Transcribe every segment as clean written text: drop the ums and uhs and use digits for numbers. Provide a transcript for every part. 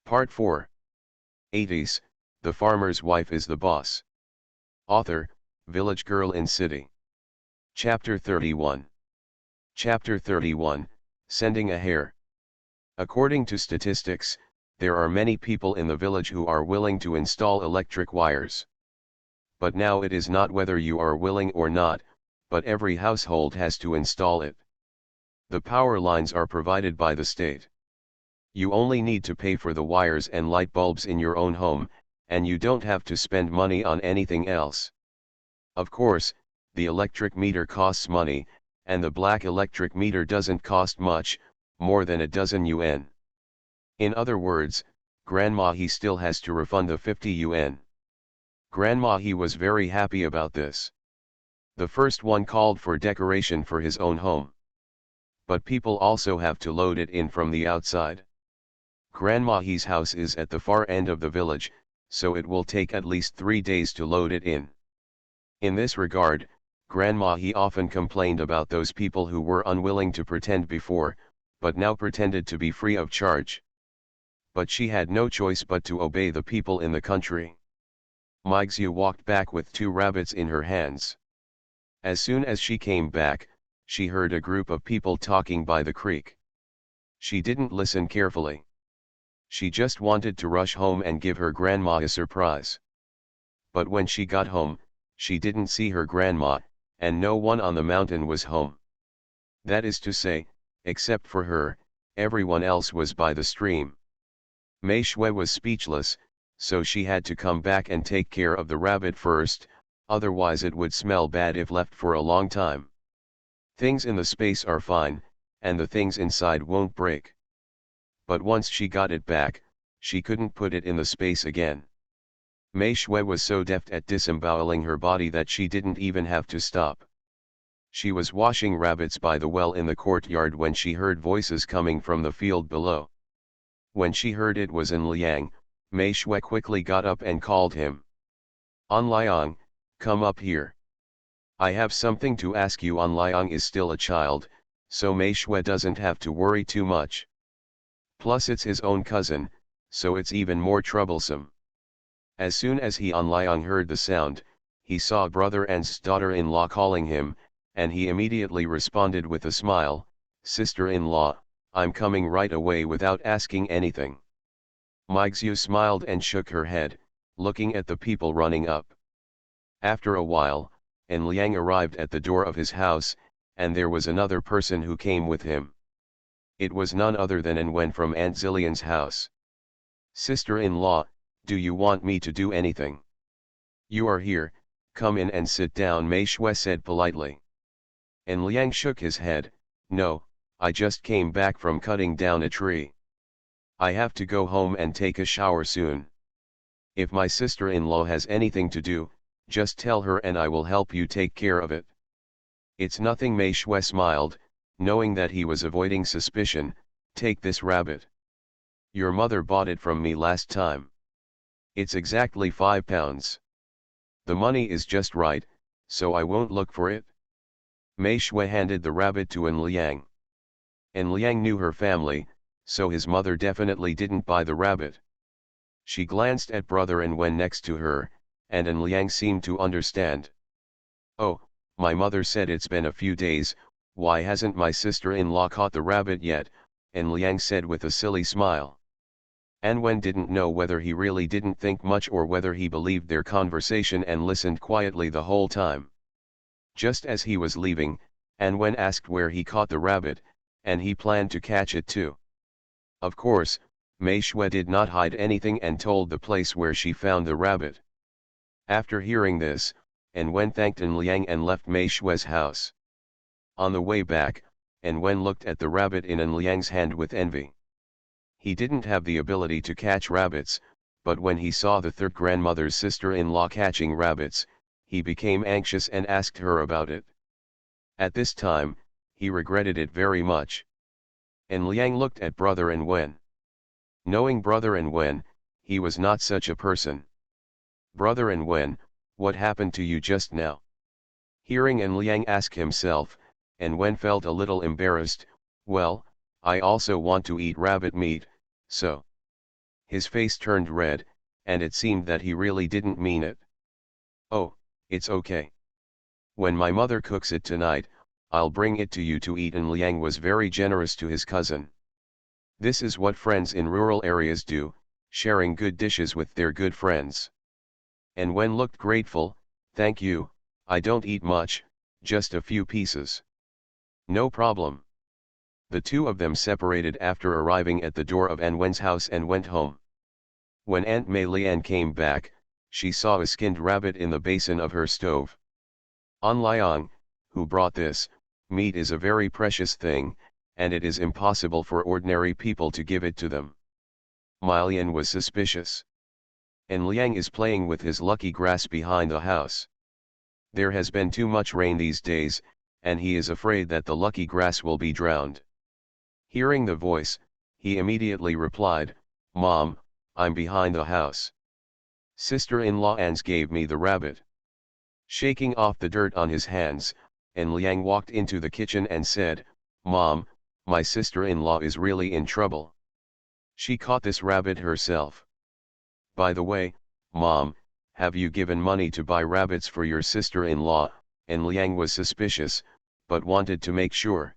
Part 4. 80s, The Farmer's Wife is the Boss. Author, Village Girl in City. Chapter 31. Chapter 31, Sending a Hare. According to statistics, there are many people in the village who are willing to install electric wires. But now it is not whether you are willing or not, but every household has to install it. The power lines are provided by the state. You only need to pay for the wires and light bulbs in your own home, and you don't have to spend money on anything else. Of course, the electric meter costs money, and the black electric meter doesn't cost much, more than a dozen yuan. In other words, Grandma he still has to refund the 50 yuan. Grandma he was very happy about this. The first one called for decoration for his own home. But people also have to load it in from the outside. Grandma he's house is at the far end of the village, so it will take at least 3 days to load it in. In this regard, Grandma he often complained about those people who were unwilling to pretend before, but now pretended to be free of charge. But she had no choice but to obey the people in the country. Meixue walked back with 2 rabbits in her hands. As soon as she came back, she heard a group of people talking by the creek. She didn't listen carefully. She just wanted to rush home and give her grandma a surprise. But when she got home, she didn't see her grandma, and no one on the mountain was home. That is to say, except for her, everyone else was by the stream. Mei Shui was speechless, so she had to come back and take care of the rabbit first, otherwise it would smell bad if left for a long time. Things in the space are fine, and the things inside won't break. But once she got it back, she couldn't put it in the space again. Mei Shui was so deft at disemboweling her body that she didn't even have to stop. She was washing rabbits by the well in the courtyard when she heard voices coming from the field below. When she heard it was An Liang, Mei Shui quickly got up and called him. An Liang, come up here. I have something to ask you. An Liang is still a child, so Mei Shui doesn't have to worry too much. Plus it's his own cousin, so it's even more troublesome. As soon as An Liang heard the sound, he saw brother An's daughter-in-law calling him, and he immediately responded with a smile, "Sister-in-law, I'm coming right away without asking anything." Meixue smiled and shook her head, looking at the people running up. After a while, An Liang arrived at the door of his house, and there was another person who came with him. It was none other than An Wen from Aunt Zillian's house. "Sister-in-law, do you want me to do anything?" "You are here, come in and sit down," Mei Shui said politely. An Liang shook his head, "No, I just came back from cutting down a tree. I have to go home and take a shower soon. If my sister-in-law has anything to do, just tell her and I will help you take care of it." "It's nothing," Mei Shui smiled, knowing that he was avoiding suspicion. "Take this rabbit. Your mother bought it from me last time. It's exactly 5 pounds. The money is just right, so I won't look for it." Mei Shui handed the rabbit to An Liang. An Liang knew her family, so his mother definitely didn't buy the rabbit. She glanced at brother An Wen next to her, and An Liang seemed to understand. "Oh, my mother said it's been a few days, why hasn't my sister-in-law caught the rabbit yet?" An Liang said with a silly smile. An Wen didn't know whether he really didn't think much or whether he believed their conversation and listened quietly the whole time. Just as he was leaving, An Wen asked where he caught the rabbit, and he planned to catch it too. Of course, Mei Shui did not hide anything and told the place where she found the rabbit. After hearing this, An Wen thanked An Liang and left Mei Shui's house. On the way back, An Wen looked at the rabbit in An Liang's hand with envy. He didn't have the ability to catch rabbits, but when he saw the third grandmother's sister-in-law catching rabbits, he became anxious and asked her about it. At this time, he regretted it very much. An Liang looked at brother An Wen. Knowing brother An Wen, he was not such a person. "Brother An Wen, what happened to you just now?" Hearing An Liang ask himself, An Wen felt a little embarrassed. "Well, I also want to eat rabbit meat, so." His face turned red, and it seemed that he really didn't mean it. "Oh, it's okay. When my mother cooks it tonight, I'll bring it to you to eat." And Liang was very generous to his cousin. This is what friends in rural areas do, sharing good dishes with their good friends. And Wen looked grateful. "Thank you, I don't eat much, just a few pieces." "No problem." The two of them separated after arriving at the door of An Wen's house and went home. When Aunt Mei Lian came back, she saw a skinned rabbit in the basin of her stove. "An Liang, who brought this? Meat is a very precious thing, and it is impossible for ordinary people to give it to them." Mai Lian was suspicious. "And Liang is playing with his lucky grass behind the house. There has been too much rain these days, and he is afraid that the lucky grass will be drowned." Hearing the voice, he immediately replied, "Mom, I'm behind the house. Sister-in-law Ans gave me the rabbit." Shaking off the dirt on his hands, An Liang walked into the kitchen and said, "Mom, my sister-in-law is really in trouble. She caught this rabbit herself. By the way, Mom, have you given money to buy rabbits for your sister-in-law?" And Liang was suspicious, but wanted to make sure.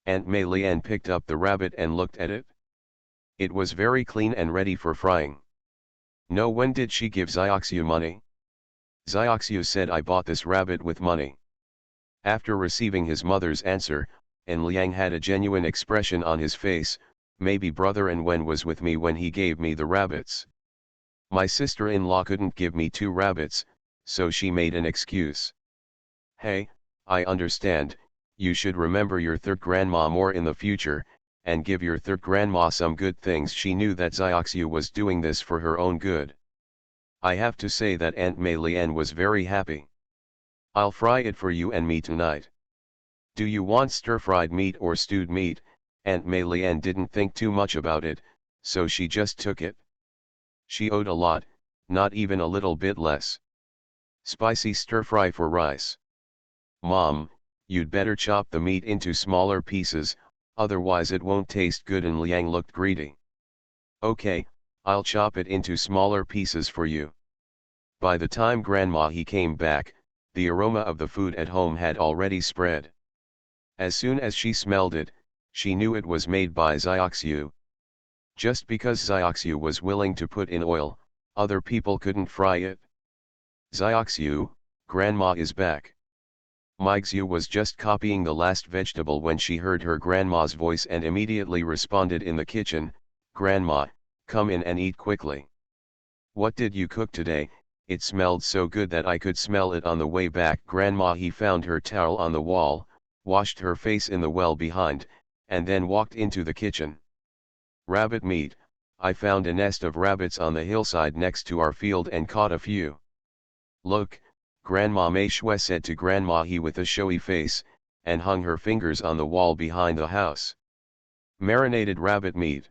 Aunt Mei Lian picked up the rabbit and looked at it. It was very clean and ready for frying. "No, when did she give Xiaoxiu money?" Xiaoxiu said, "I bought this rabbit with money." After receiving his mother's answer, An Liang had a genuine expression on his face. "Maybe brother An Wen was with me when he gave me the rabbits. My sister-in-law couldn't give me 2 rabbits, so she made an excuse." "Hey, I understand, you should remember your third grandma more in the future, and give your third grandma some good things." She knew that Xiaoxiu was doing this for her own good. I have to say that Aunt Mei Lian was very happy. "I'll fry it for you and me tonight. Do you want stir-fried meat or stewed meat?" Aunt Mei Lian didn't think too much about it, so she just took it. She owed a lot, not even a little bit less. "Spicy stir-fry for rice." "Mom, you'd better chop the meat into smaller pieces, otherwise it won't taste good." And Liang looked greedy. "Okay, I'll chop it into smaller pieces for you." By the time Grandma he came back, the aroma of the food at home had already spread. As soon as she smelled it, she knew it was made by Xiaoxiu. Just because Xiaoxiu was willing to put in oil, other people couldn't fry it. "Xiaoxiu, Grandma is back." Meixiu was just copying the last vegetable when she heard her grandma's voice and immediately responded in the kitchen, "Grandma, come in and eat quickly. What did you cook today? It smelled so good that I could smell it on the way back." Grandma he found her towel on the wall, washed her face in the well behind, and then walked into the kitchen. "Rabbit meat, I found a nest of rabbits on the hillside next to our field and caught a few. Look," Grandma Mei Shui said to Grandma he with a showy face, and hung her fingers on the wall behind the house. "Marinated rabbit meat."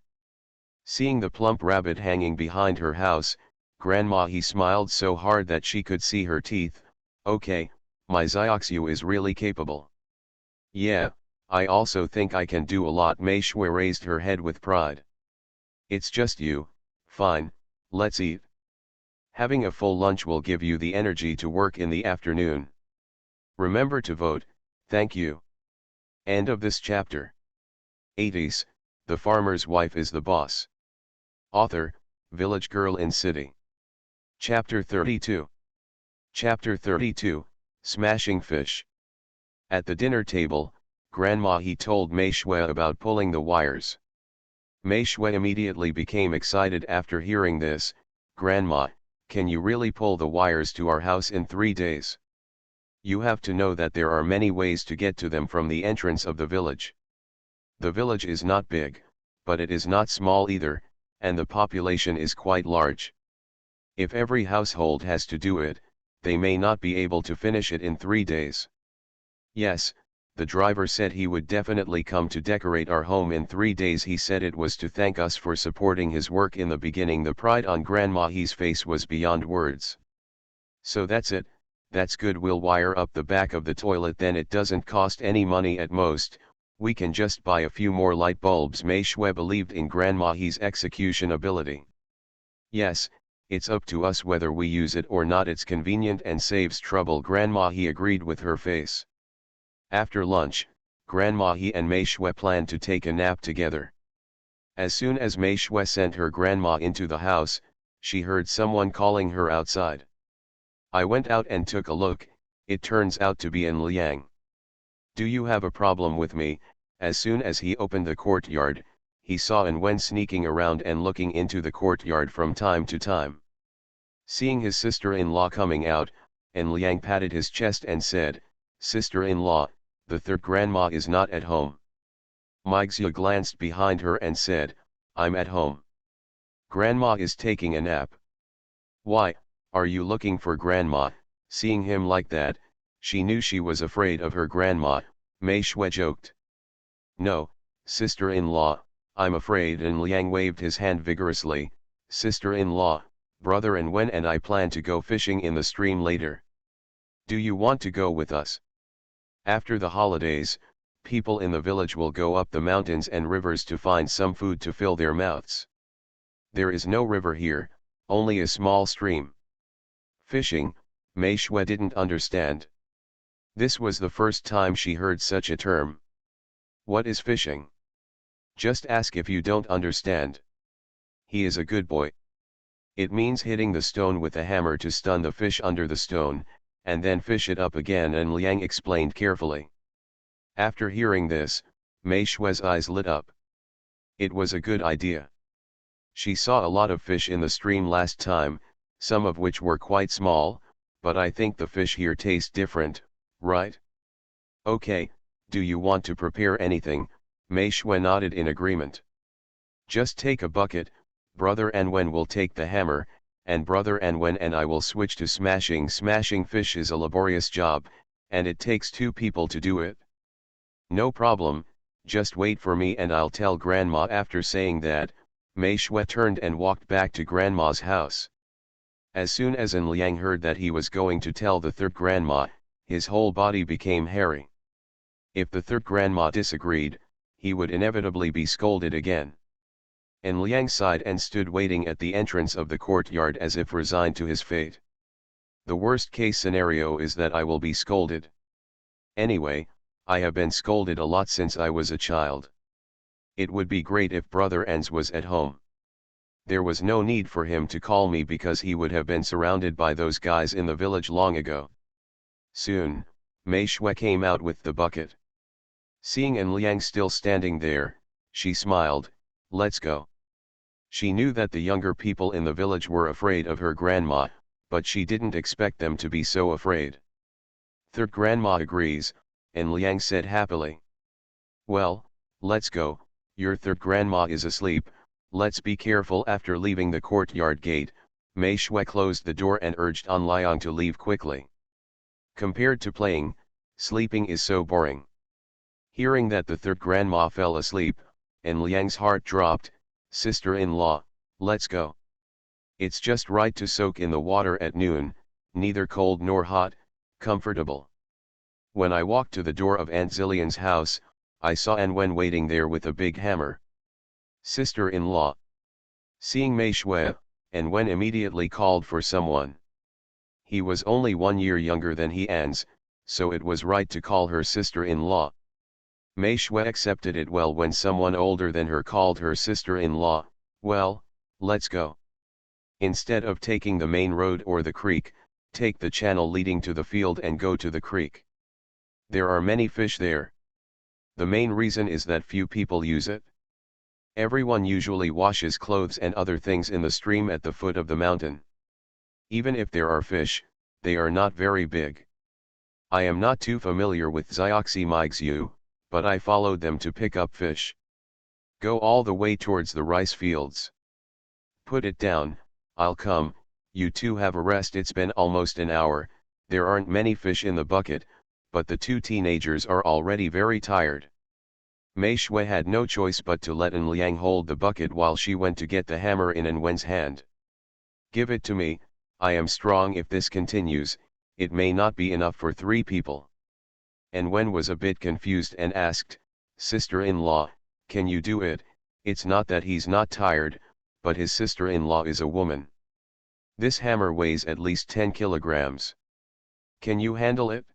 Seeing the plump rabbit hanging behind her house, Grandma he smiled so hard that she could see her teeth. "Okay, my Xiaoxiu is really capable. Yeah, I also think I can do a lot." Mei Shui raised her head with pride. "It's just you, fine, let's eat. Having a full lunch will give you the energy to work in the afternoon. Remember to vote, thank you." End of this chapter. 80s, The Farmer's Wife is the Boss. Author, Village Girl in City. Chapter 32. Chapter 32, Smashing Fish. At the dinner table, Grandma he told Mei Shui about pulling the wires. Mei Shui immediately became excited after hearing this. "Grandma, can you really pull the wires to our house in 3 days? You have to know that there are many ways to get to them from the entrance of the village. The village is not big, but it is not small either, and the population is quite large. If every household has to do it, they may not be able to finish it in 3 days." Yes, the driver said he would definitely come to decorate our home in 3 days. He said it was to thank us for supporting his work in the beginning. The pride on Grandma he's face was beyond words. "So that's it, that's good. We'll wire up the back of the toilet, then it doesn't cost any money at most. We can just buy a few more light bulbs." Mei Shui believed in Grandma he's execution ability. Yes, it's up to us whether we use it or not. It's convenient and saves trouble, Grandma, he agreed with her face. After lunch, Grandma he and Mei Shui planned to take a nap together. As soon as Mei Shui sent her grandma into the house, she heard someone calling her outside. I went out and took a look. It turns out to be An Liang. Do you have a problem with me? As soon as he opened the courtyard, he saw An Wen sneaking around and looking into the courtyard from time to time. Seeing his sister-in-law coming out, An Liang patted his chest and said, "Sister-in-law, the third grandma is not at home." Meixia glanced behind her and said, "I'm at home. Grandma is taking a nap." "Why, are you looking for grandma?" Seeing him like that, she knew she was afraid of her grandma. Mei Shui joked. "No, sister-in-law, I'm afraid." And Liang waved his hand vigorously. "Sister-in-law, brother An Wen and I plan to go fishing in the stream later. Do you want to go with us? After the holidays, people in the village will go up the mountains and rivers to find some food to fill their mouths. There is no river here, only a small stream." Fishing, Mei Shui didn't understand. This was the first time she heard such a term. What is fishing? Just ask if you don't understand. He is a good boy. It means hitting the stone with a hammer to stun the fish under the stone, and then fish it up again, and Liang explained carefully. After hearing this, Mei Shui's eyes lit up. It was a good idea. She saw a lot of fish in the stream last time, some of which were quite small, but I think the fish here taste different, right? Okay, do you want to prepare anything? Mei Shui nodded in agreement. Just take a bucket, brother An Wen will take the hammer, and brother An Wen and I will switch to smashing. Smashing fish is a laborious job, and it takes 2 people to do it. No problem, just wait for me and I'll tell grandma. After saying that, Mei Shui turned and walked back to grandma's house. As soon as An Liang heard that he was going to tell the third grandma, his whole body became hairy. If the third grandma disagreed, he would inevitably be scolded again. An Liang sighed and stood waiting at the entrance of the courtyard as if resigned to his fate. The worst case scenario is that I will be scolded. Anyway, I have been scolded a lot since I was a child. It would be great if brother Ans was at home. There was no need for him to call me because he would have been surrounded by those guys in the village long ago. Soon, Mei Shui came out with the bucket. Seeing An Liang still standing there, she smiled. "Let's go." She knew that the younger people in the village were afraid of her grandma, but she didn't expect them to be so afraid. "Third grandma agrees," An Liang said happily. "Well, let's go, your third grandma is asleep. Let's be careful." After leaving the courtyard gate, Mei Shui closed the door and urged An Liang to leave quickly. Compared to playing, sleeping is so boring. Hearing that the third grandma fell asleep, An Liang's heart dropped. "Sister-in-law, let's go. It's just right to soak in the water at noon, neither cold nor hot, comfortable." When I walked to the door of Aunt Zillian's house, I saw An Wen waiting there with a big hammer. "Sister-in-law." Seeing Mei Shui, An Wen immediately called for someone. He was only 1 year younger than he Ans, so it was right to call her sister-in-law. Mei Shui accepted it well when someone older than her called her sister-in-law. "Well, let's go. Instead of taking the main road or the creek, take the channel leading to the field and go to the creek. There are many fish there. The main reason is that few people use it. Everyone usually washes clothes and other things in the stream at the foot of the mountain. Even if there are fish, they are not very big. I am not too familiar with Zioxy, but I followed them to pick up fish. Go all the way towards the rice fields. Put it down, I'll come. You two have a rest. It's been almost an hour, there aren't many fish in the bucket, but the 2 teenagers are already very tired." Mei Shui had no choice but to let An Liang hold the bucket while she went to get the hammer in An Wen's hand. "Give it to me, I am strong. If this continues, it may not be enough for 3 people." An Wen was a bit confused and asked, "Sister-in-law, can you do it?" "It's not that he's not tired, but his sister-in-law is a woman. This hammer weighs at least 10 kilograms. Can you handle it?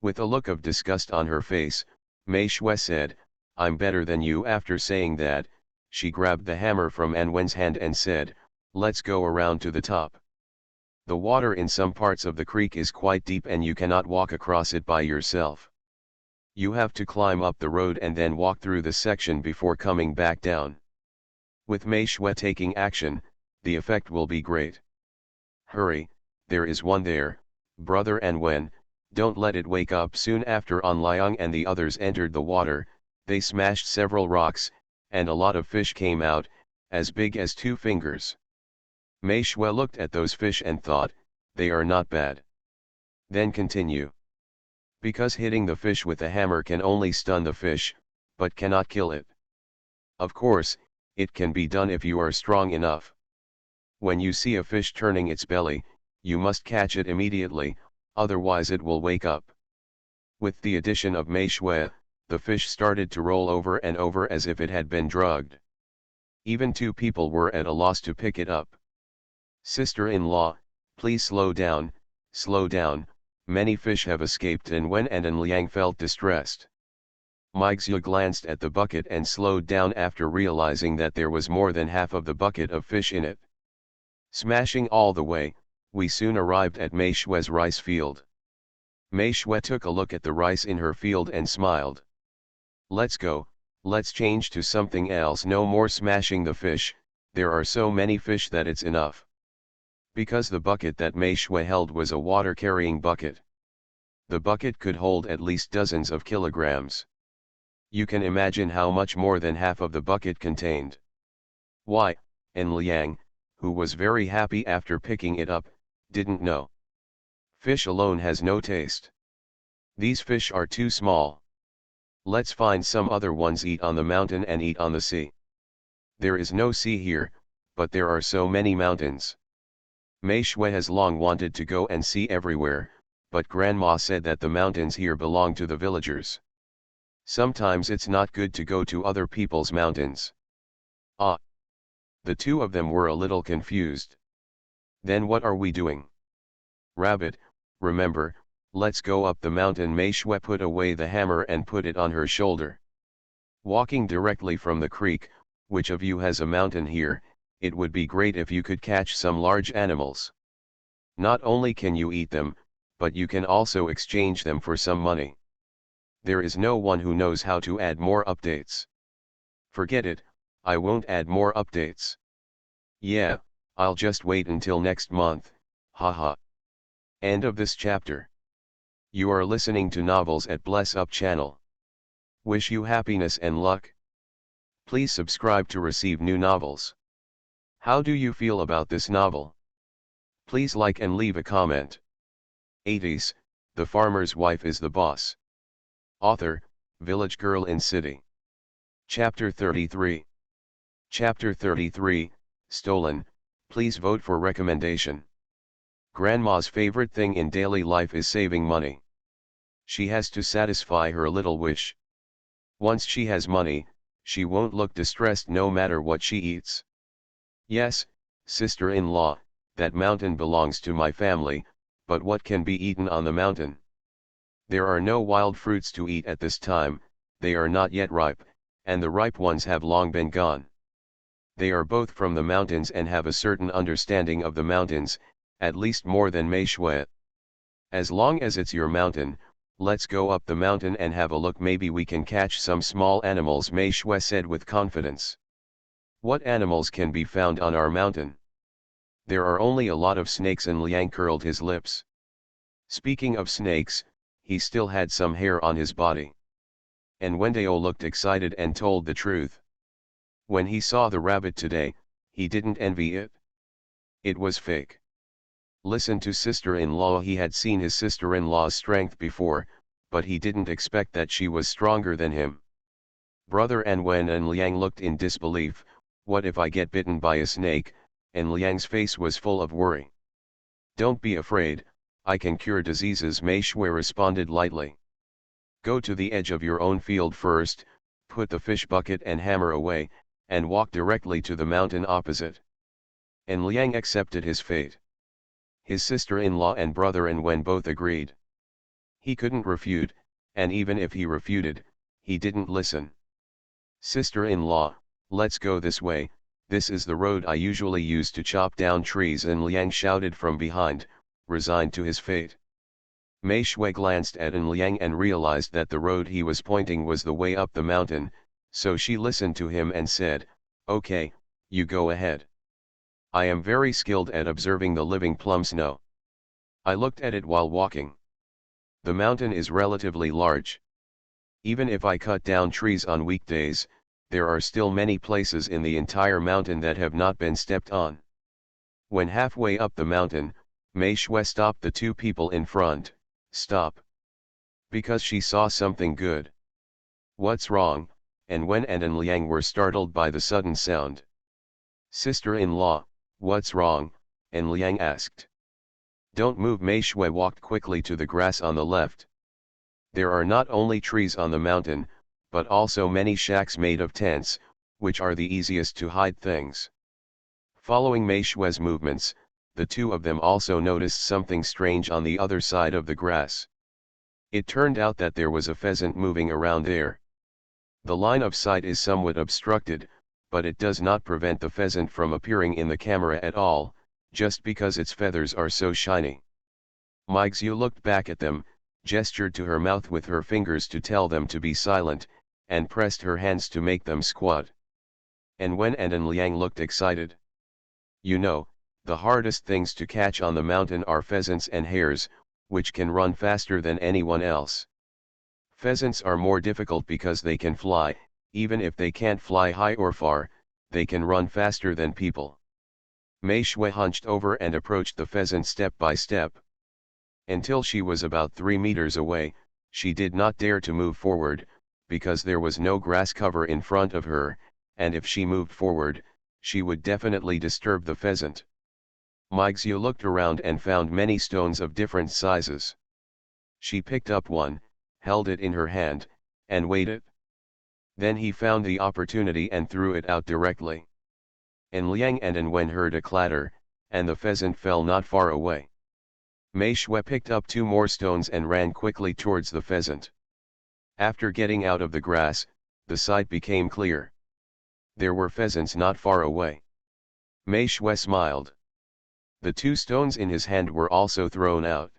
With a look of disgust on her face, Mei Shui said, I'm better than you. After saying that, she grabbed the hammer from An Wen's hand and said, let's go around to the top. The water in some parts of the creek is quite deep and you cannot walk across it by yourself. You have to climb up the road and then walk through the section before coming back down. With Mei Shui taking action, the effect will be great. Hurry, there is one there, brother An Wen, don't let it wake up. Soon after An Liang and the others entered the water, they smashed several rocks, and a lot of fish came out, as big as 2 fingers. Mei Shui looked at those fish and thought, they are not bad. Then continue. Because hitting the fish with a hammer can only stun the fish, but cannot kill it. Of course, it can be done if you are strong enough. When you see a fish turning its belly, you must catch it immediately, otherwise it will wake up. With the addition of Mei Shui, the fish started to roll over and over as if it had been drugged. Even 2 people were at a loss to pick it up. Sister-in-law, please slow down, many fish have escaped. And Wen and An Liang felt distressed. Meixue glanced at the bucket and slowed down after realizing that there was more than half of the bucket of fish in it. Smashing all the way, we soon arrived at Mei Shui's rice field. Mei Shui took a look at the rice in her field and smiled. Let's go, let's change to something else. No more smashing the fish, there are so many fish that it's enough. Because the bucket that Mei Shui held was a water-carrying bucket. The bucket could hold at least dozens of kilograms. You can imagine how much more than half of the bucket contained. Why, An Liang, who was very happy after picking it up, didn't know. Fish alone has no taste. These fish are too small. Let's find some other ones. Eat on the mountain and eat on the sea. There is no sea here, but there are so many mountains. Mei Shui has long wanted to go and see everywhere, but Grandma said that the mountains here belong to the villagers. Sometimes it's not good to go to other people's mountains. Ah! The 2 of them were a little confused. Then what are we doing? Rabbit, remember, let's go up the mountain. Mei Shui put away the hammer and put it on her shoulder. Walking directly from the creek, which of you has a mountain here? It would be great if you could catch some large animals. Not only can you eat them, but you can also exchange them for some money. There is no one who knows how to add more updates. Forget it, I won't add more updates. Yeah, I'll just wait until next month, haha. End of this chapter. You are listening to Novels at Bless Up channel. Wish you happiness and luck. Please subscribe to receive new novels. How do you feel about this novel? Please like and leave a comment. 80s, The Farmer's Wife is the Boss. Author, Village Girl in City. Chapter 33. Chapter 33, Stolen. Please vote for recommendation. Grandma's favorite thing in daily life is saving money. She has to satisfy her little wish. Once she has money, she won't look distressed no matter what she eats. Yes, sister-in-law, that mountain belongs to my family, but what can be eaten on the mountain? There are no wild fruits to eat at this time, they are not yet ripe, and the ripe ones have long been gone. They are both from the mountains and have a certain understanding of the mountains, at least more than Mei Shui. As long as it's your mountain, let's go up the mountain and have a look. Maybe we can catch some small animals, Mei Shui said with confidence. What animals can be found on our mountain? There are only a lot of snakes. And Liang curled his lips. Speaking of snakes, he still had some hair on his body. And Wendao looked excited and told the truth. When he saw the rabbit today, he didn't envy it. It was fake. Listen to sister-in-law. He had seen his sister-in-law's strength before, but he didn't expect that she was stronger than him. Brother An Wen and Liang looked in disbelief. What if I get bitten by a snake? And Liang's face was full of worry. Don't be afraid, I can cure diseases, Mei Shui responded lightly. Go to the edge of your own field first, put the fish bucket and hammer away, and walked directly to the mountain opposite. And Liang accepted his fate. His sister-in-law and brother-in-law both agreed. He couldn't refute, and even if he refuted, he didn't listen. Sister-in-law, let's go this way, this is the road I usually use to chop down trees, and Liang shouted from behind, resigned to his fate. Mei Shui glanced at Liang and realized that the road he was pointing was the way up the mountain, so she listened to him and said, "Okay, you go ahead. I am very skilled at observing the living plum snow." I looked at it while walking. The mountain is relatively large. Even if I cut down trees on weekdays, there are still many places in the entire mountain that have not been stepped on. When halfway up the mountain, Mei Shui stopped the two people in front. "Stop." Because she saw something good. "What's wrong?" And Wen and Liang were startled by the sudden sound. "Sister-in-law, what's wrong?" and Liang asked. "Don't move." Mei Shui walked quickly to the grass on the left. There are not only trees on the mountain, but also many shacks made of tents, which are the easiest to hide things. Following Mei Shui's movements, the two of them also noticed something strange on the other side of the grass. It turned out that there was a pheasant moving around there. The line of sight is somewhat obstructed, but it does not prevent the pheasant from appearing in the camera at all, just because its feathers are so shiny. Mai Xiu looked back at them, gestured to her mouth with her fingers to tell them to be silent, and pressed her hands to make them squat. And Wen and Liang looked excited. "You know, the hardest things to catch on the mountain are pheasants and hares, which can run faster than anyone else. Pheasants are more difficult because they can fly, even if they can't fly high or far, they can run faster than people." Mei Shui hunched over and approached the pheasant step by step. Until she was about 3 meters away, she did not dare to move forward, because there was no grass cover in front of her, and if she moved forward, she would definitely disturb the pheasant. Mai Xiu looked around and found many stones of different sizes. She picked up one, held it in her hand, and waited. Then he found the opportunity and threw it out directly. And Liang and Wen heard a clatter, and the pheasant fell not far away. Mei Shui picked up 2 more stones and ran quickly towards the pheasant. After getting out of the grass, the sight became clear. There were pheasants not far away. Mei Shui smiled. The 2 stones in his hand were also thrown out.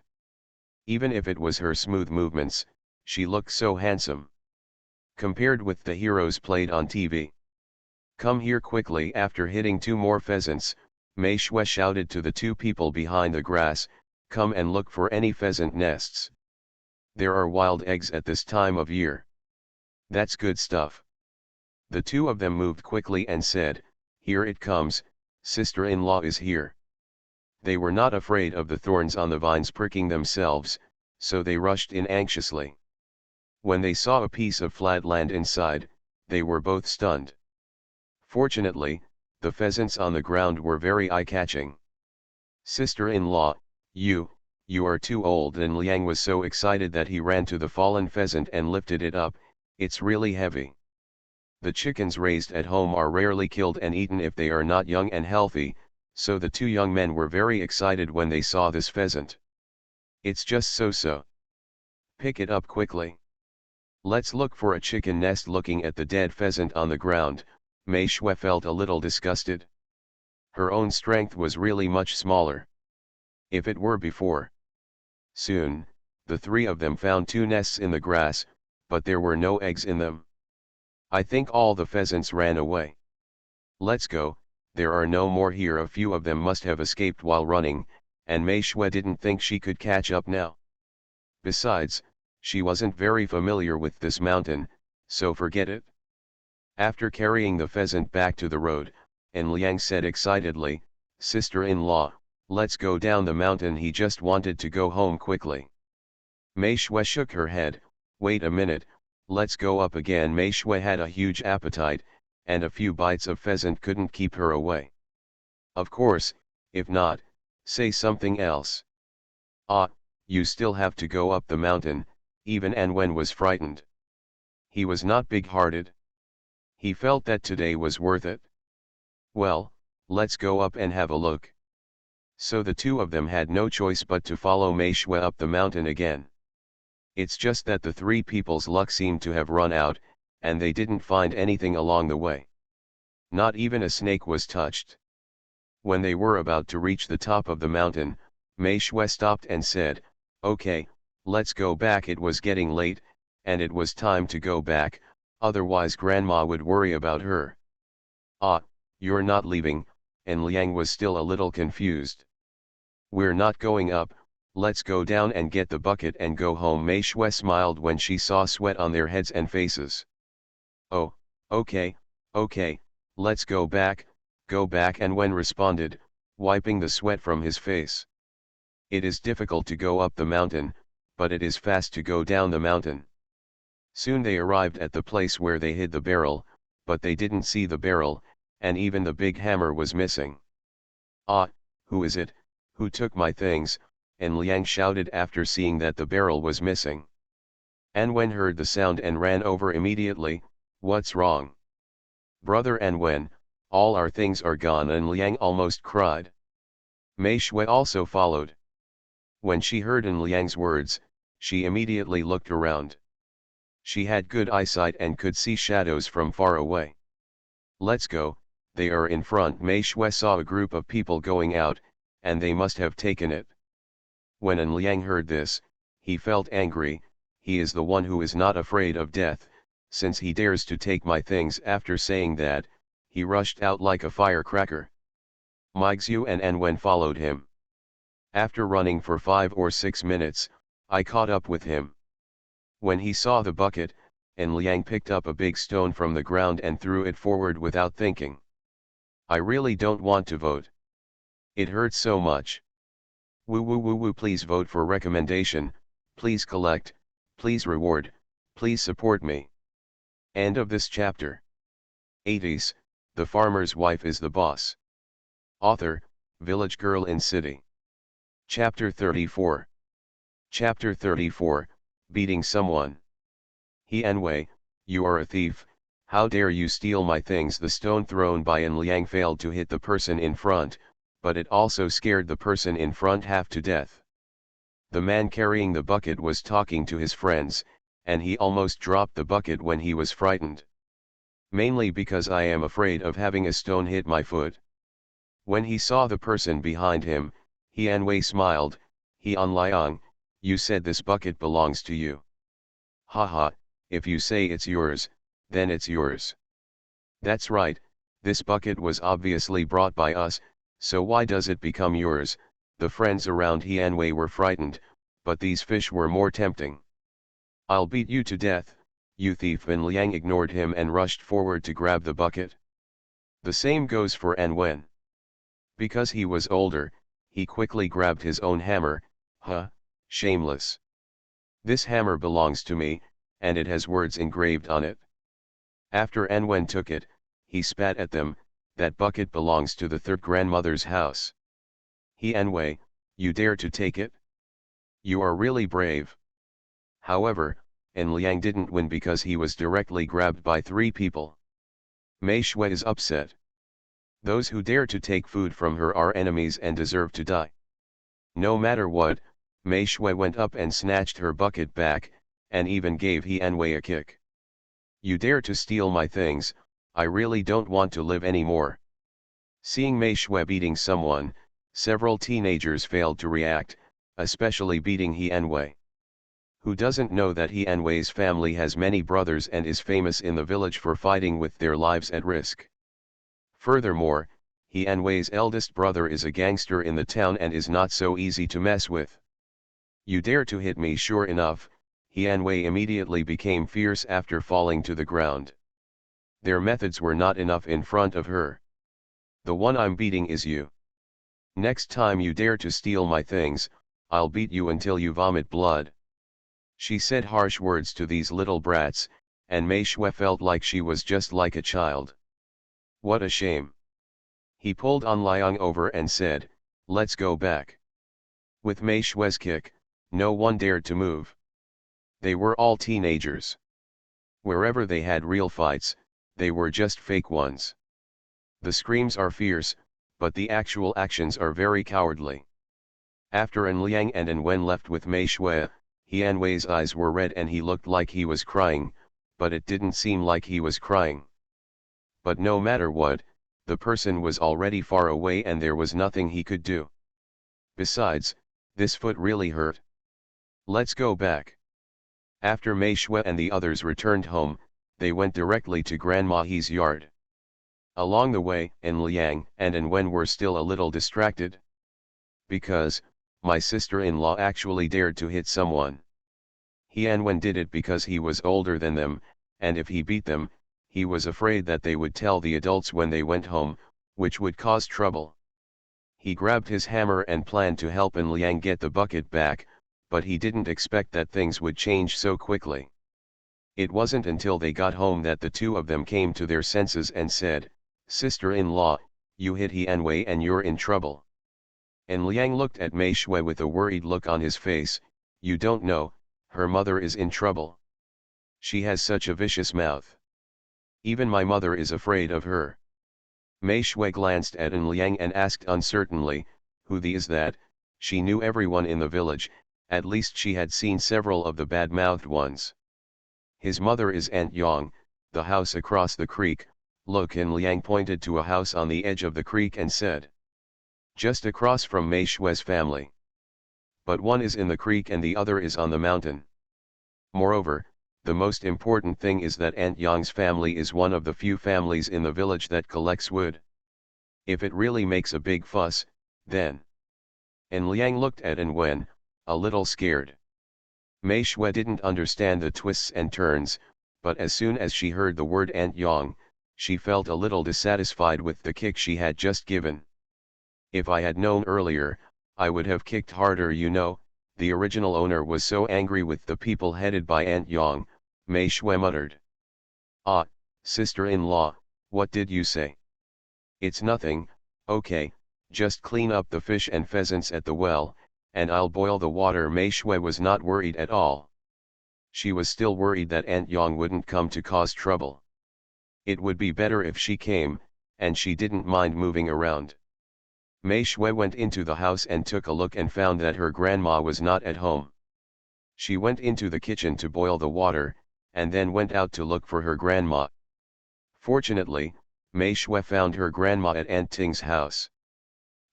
Even if it was her smooth movements, she looked so handsome. Compared with the heroes played on TV. "Come here quickly." After hitting 2 more pheasants, Mei Shui shouted to the 2 people behind the grass, "Come and look for any pheasant nests. There are wild eggs at this time of year." "That's good stuff." The 2 of them moved quickly and said, "Here it comes, sister-in-law is here." They were not afraid of the thorns on the vines pricking themselves, so they rushed in anxiously. When they saw a piece of flat land inside, they were both stunned. Fortunately, the pheasants on the ground were very eye-catching. "Sister-in-law, you are too old." And Liang was so excited that he ran to the fallen pheasant and lifted it up. "It's really heavy." The chickens raised at home are rarely killed and eaten if they are not young and healthy, so the 2 young men were very excited when they saw this pheasant. "It's just so. Pick it up quickly. Let's look for a chicken nest." Looking at the dead pheasant on the ground, Mei Shui felt a little disgusted. Her own strength was really much smaller. If it were before. Soon, the 3 of them found 2 nests in the grass, but there were no eggs in them. "I think all the pheasants ran away. Let's go, there are no more here." A few of them must have escaped while running, and Mei Shui didn't think she could catch up now. Besides, she wasn't very familiar with this mountain, so forget it. After carrying the pheasant back to the road, and Liang said excitedly, "Sister-in-law, let's go down the mountain." He just wanted to go home quickly. Mei Shui shook her head, "Wait a minute, let's go up again." Mei Shui had a huge appetite, and a few bites of pheasant couldn't keep her away. "Of course, if not, say something else." "Ah, you still have to go up the mountain." Even An Wen was frightened. He was not big-hearted. He felt that today was worth it. Well, let's go up and have a look. So the two of them had no choice but to follow Mei Shui up the mountain again. It's just that the three people's luck seemed to have run out, and they didn't find anything along the way. Not even a snake was touched. When they were about to reach the top of the mountain, Mei Shui stopped and said, "Okay, let's go back." It was getting late, and it was time to go back, otherwise Grandma would worry about her. "Ah, you're not leaving," and Liang was still a little confused. "We're not going up, let's go down and get the bucket and go home." Mei Shui smiled when she saw sweat on their heads and faces. "Oh, okay, let's go back," and Wen responded, wiping the sweat from his face. It is difficult to go up the mountain, but it is fast to go down the mountain. Soon they arrived at the place where they hid the barrel, but they didn't see the barrel, and even the big hammer was missing. "Ah, who is it, who took my things?" and Liang shouted after seeing that the barrel was missing. An Wen heard the sound and ran over immediately. "What's wrong, brother An Wen? All our things are gone," and Liang almost cried. Mei Shui also followed. When she heard An Liang's words, she immediately looked around. She had good eyesight and could see shadows from far away. "Let's go, they are in front." Mei Shui saw a group of people going out, and they must have taken it. When An Liang heard this, he felt angry. He is the one who is not afraid of death, since he dares to take my things. After saying that, he rushed out like a firecracker. Meixiu and An Wen followed him. After running for 5 or 6 minutes, I caught up with him. When he saw the bucket, An Liang picked up a big stone from the ground and threw it forward without thinking. "I really don't want to vote. It hurts so much. Woo woo woo woo, please vote for recommendation, please collect, please reward, please support me." End of this chapter. 80s, The Farmer's Wife is the Boss. Author, Village Girl in City. Chapter 34. Chapter 34, Beating Someone. "He Anwei, you are a thief, how dare you steal my things?" The stone thrown by An Liang failed to hit the person in front, but it also scared the person in front half to death. The man carrying the bucket was talking to his friends, and he almost dropped the bucket when he was frightened. "Mainly because I am afraid of having a stone hit my foot." When he saw the person behind him, He Anwei smiled. "He An Liang, you said this bucket belongs to you. Haha, if you say it's yours, then it's yours." "That's right, this bucket was obviously brought by us, so why does it become yours?" The friends around He Anwei were frightened, but these fish were more tempting. "I'll beat you to death, you thief!" An Liang ignored him and rushed forward to grab the bucket. The same goes for An Wen. Because he was older, he quickly grabbed his own hammer. "Huh, shameless! This hammer belongs to me, and it has words engraved on it." After An Wen took it, he spat at them. "That bucket belongs to the third grandmother's house. He Anwei, you dare to take it? You are really brave." However, An Liang didn't win because he was directly grabbed by 3 people. Mei Shui is upset. Those who dare to take food from her are enemies and deserve to die. No matter what, Mei Shui went up and snatched her bucket back, and even gave He Anwei a kick. "You dare to steal my things, I really don't want to live anymore." Seeing Mei Shui beating someone, several teenagers failed to react, especially beating He Anwei. Who doesn't know that He Anwei's family has many brothers and is famous in the village for fighting with their lives at risk? Furthermore, He Anwei's eldest brother is a gangster in the town and is not so easy to mess with. "You dare to hit me?" Sure enough, He Anwei immediately became fierce after falling to the ground. Their methods were not enough in front of her. "The one I'm beating is you. Next time you dare to steal my things, I'll beat you until you vomit blood." She said harsh words to these little brats, and Mei Shui felt like she was just like a child. What a shame. He pulled An Liang over and said, "Let's go back." With Mei Shui's kick, no one dared to move. They were all teenagers. Wherever they had real fights, they were just fake ones. The screams are fierce, but the actual actions are very cowardly. After An Liang and An Wen left with Mei Shui, An Wei's eyes were red and he looked like he was crying, but it didn't seem like he was crying. But no matter what, the person was already far away and there was nothing he could do. Besides, this foot really hurt. Let's go back. After Mei Shui and the others returned home, they went directly to Grandma He's yard. Along the way, An Liang and An Wen were still a little distracted. Because, my sister-in-law actually dared to hit someone. An Wen did it because he was older than them, and if he beat them, he was afraid that they would tell the adults when they went home, which would cause trouble. He grabbed his hammer and planned to help An Liang get the bucket back, but he didn't expect that things would change so quickly. It wasn't until they got home that the two of them came to their senses and said, "Sister-in-law, you hit An Wei and you're in trouble." An Liang looked at Mei Shui with a worried look on his face. "You don't know, her mother is in trouble. She has such a vicious mouth. Even my mother is afraid of her." Mei Shui glanced at An Liang and asked uncertainly, "Who is that?" She knew everyone in the village, at least she had seen several of the bad-mouthed ones. "His mother is Aunt Yang, the house across the creek." Look, An Liang pointed to a house on the edge of the creek and said. "Just across from Mei Shui's family. But one is in the creek and the other is on the mountain. Moreover, the most important thing is that Aunt Yang's family is one of the few families in the village that collects wood. If it really makes a big fuss, then..." An Liang looked at An Wen, a little scared. Mei Shui didn't understand the twists and turns, but as soon as she heard the word Aunt Yang, she felt a little dissatisfied with the kick she had just given. "If I had known earlier, I would have kicked harder, you know." The original owner was so angry with the people headed by Aunt Yang, Mei Shui muttered. "Ah, sister-in-law, what did you say?" "It's nothing, okay, just clean up the fish and pheasants at the well, and I'll boil the water." Mei Shui was not worried at all. She was still worried that Aunt Yang wouldn't come to cause trouble. It would be better if she came, and she didn't mind moving around. Mei Shui went into the house and took a look and found that her grandma was not at home. She went into the kitchen to boil the water, and then went out to look for her grandma. Fortunately, Mei Shui found her grandma at Aunt Ting's house.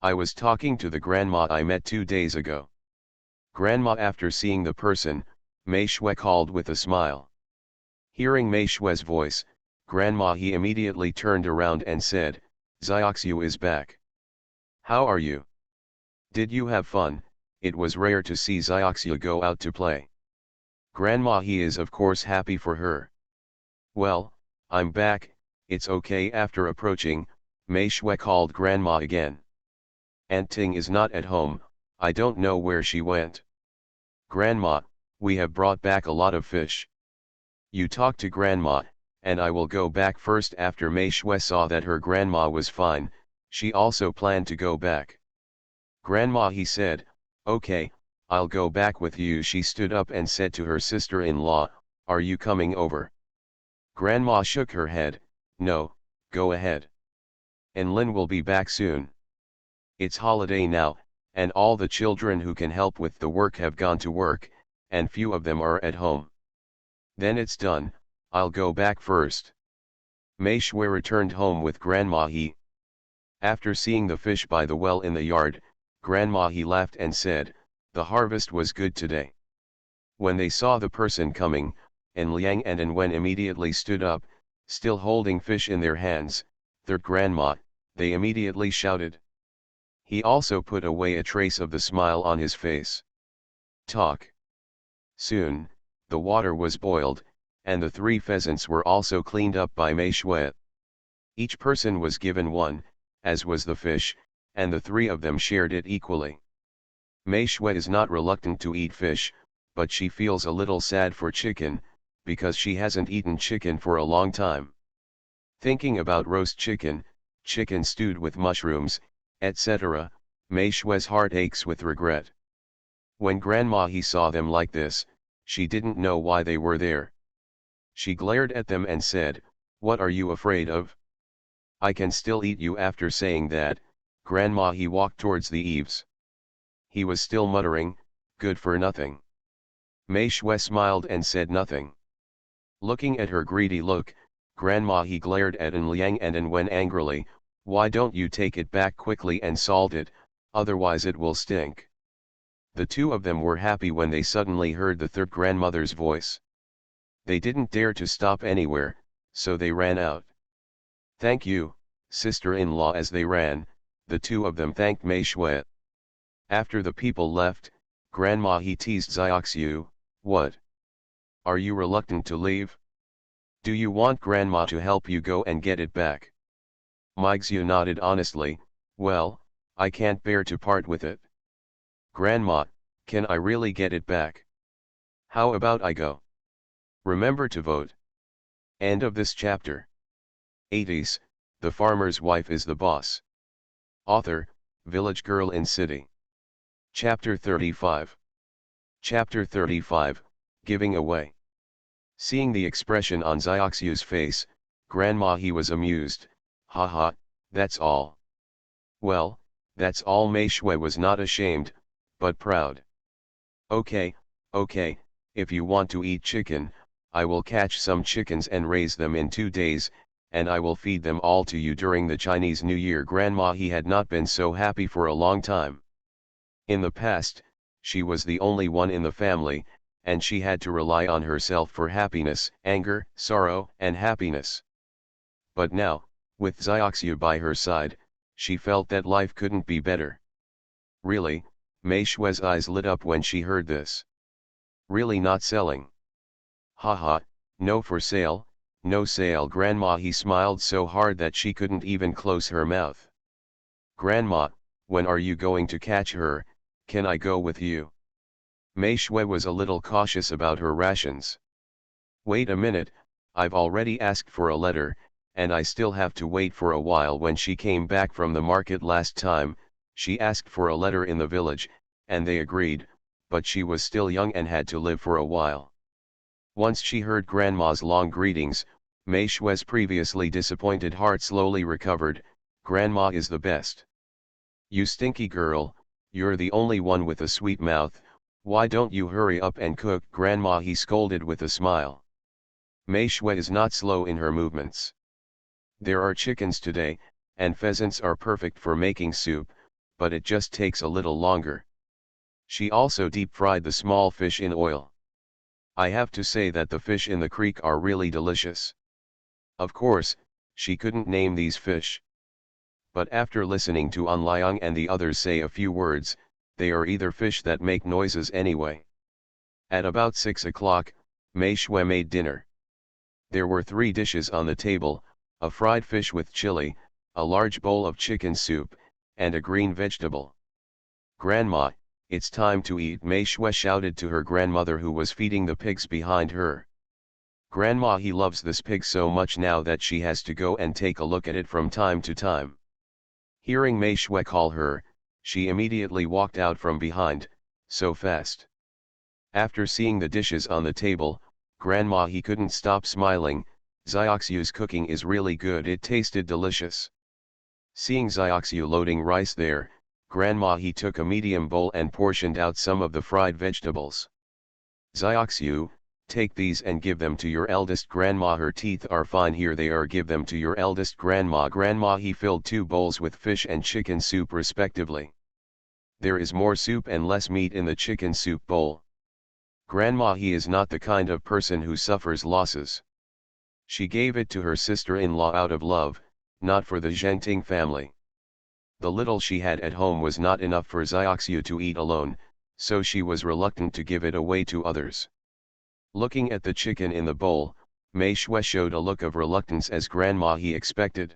"I was talking to the grandma I met 2 days ago." "Grandma." After seeing the person, Mei Shui called with a smile. Hearing Mei Shui's voice, Grandma he immediately turned around and said, "Xiaoxiu is back. How are you? Did you have fun?" It was rare to see Xiaoxiu go out to play. Grandma he is of course happy for her. "Well, I'm back, it's okay." After approaching, Mei Shui called Grandma again. "Aunt Ting is not at home, I don't know where she went." "Grandma, we have brought back a lot of fish." "You talk to Grandma, and I will go back first." After Mei Shui saw that her grandma was fine, she also planned to go back. "Grandma," he said, "Okay, I'll go back with you." She stood up and said to her sister-in-law, "Are you coming over?" Grandma shook her head, "No, go ahead. And Lin will be back soon. It's holiday now, and all the children who can help with the work have gone to work, and few of them are at home. Then it's done, I'll go back first." Mei Shui returned home with Grandma he. After seeing the fish by the well in the yard, Grandma he laughed and said, "The harvest was good today." When they saw the person coming, An Liang and An Wen immediately stood up, still holding fish in their hands. "Third Grandma," they immediately shouted. He also put away a trace of the smile on his face. Talk. Soon, the water was boiled, and the 3 pheasants were also cleaned up by Mei Shui. Each person was given one, as was the fish, and the 3 of them shared it equally. Mei Shui is not reluctant to eat fish, but she feels a little sad for chicken, because she hasn't eaten chicken for a long time. Thinking about roast chicken, chicken stewed with mushrooms, etc., Mei Shui's heart aches with regret. When Grandma he saw them like this, she didn't know why they were there. She glared at them and said, What are you afraid of? I can still eat you. After saying that, Grandma he walked towards the eaves. He was still muttering, good for nothing. Mei Shui smiled and said nothing. Looking at her greedy look, Grandma he glared at An Liang and An Wen angrily, why don't you take it back quickly and salt it, otherwise it will stink. The two of them were happy when they suddenly heard the third grandmother's voice. They didn't dare to stop anywhere, so they ran out. Thank you, sister-in-law. As they ran, the two of them thanked Mei Shui. After the people left, Grandma he teased Xiaoxiu, what? Are you reluctant to leave? Do you want Grandma to help you go and get it back? Meixiu nodded honestly, well, I can't bear to part with it. Grandma, can I really get it back? How about I go? Remember to vote. End of this chapter. 80s, The Farmer's Wife is the Boss. Author, Village Girl in City. Chapter 35. Chapter 35, Giving Away. Seeing the expression on Xiaoxiu's face, Grandma he was amused, haha, that's all. Well, that's all. Mei Shui was not ashamed, but proud. Okay, okay, if you want to eat chicken, I will catch some chickens and raise them in 2 days, and I will feed them all to you during the Chinese New Year. Grandma he had not been so happy for a long time. In the past, she was the only one in the family, and she had to rely on herself for happiness, anger, sorrow, and happiness. But now, with Xiaoxiu by her side, she felt that life couldn't be better. Really? Mei Shui's eyes lit up when she heard this. Really not selling? Haha, no for sale, no sale. Grandma he smiled so hard that she couldn't even close her mouth. Grandma, when are you going to catch her? Can I go with you? Mei Shui was a little cautious about her rations. Wait a minute, I've already asked for a letter, and I still have to wait for a while. When she came back from the market last time, she asked for a letter in the village, and they agreed, but she was still young and had to live for a while. Once she heard Grandma's long greetings, Mei Shui's previously disappointed heart slowly recovered. Grandma is the best. You stinky girl, you're the only one with a sweet mouth, why don't you hurry up and cook? Grandma he scolded with a smile. Mei Shui is not slow in her movements. There are chickens today, and pheasants are perfect for making soup, but it just takes a little longer. She also deep-fried the small fish in oil. I have to say that the fish in the creek are really delicious. Of course, she couldn't name these fish. But after listening to An Liang and the others say a few words, they are either fish that make noises anyway. At about 6 o'clock, Mei Shui made dinner. There were 3 dishes on the table, a fried fish with chili, a large bowl of chicken soup, and a green vegetable. Grandma, it's time to eat. Mei Shui shouted to her grandmother who was feeding the pigs behind her. Grandma he loves this pig so much now that she has to go and take a look at it from time to time. Hearing Mei Shui call her, she immediately walked out from behind, so fast. After seeing the dishes on the table, Grandma he couldn't stop smiling. Xiaoxiu's cooking is really good. It tasted delicious. Seeing Xiaoxiu loading rice there, Grandma he took a medium bowl and portioned out some of the fried vegetables. Xiaoxiu, take these and give them to your eldest grandma. Her teeth are fine. Here they are. Give them to your eldest grandma. Grandma he filled 2 bowls with fish and chicken soup respectively. There is more soup and less meat in the chicken soup bowl. Grandma he is not the kind of person who suffers losses. She gave it to her sister-in-law out of love, not for the Zhengting family. The little she had at home was not enough for Xiaoxiu to eat alone, so she was reluctant to give it away to others. Looking at the chicken in the bowl, Mei Shui showed a look of reluctance as Grandma he expected.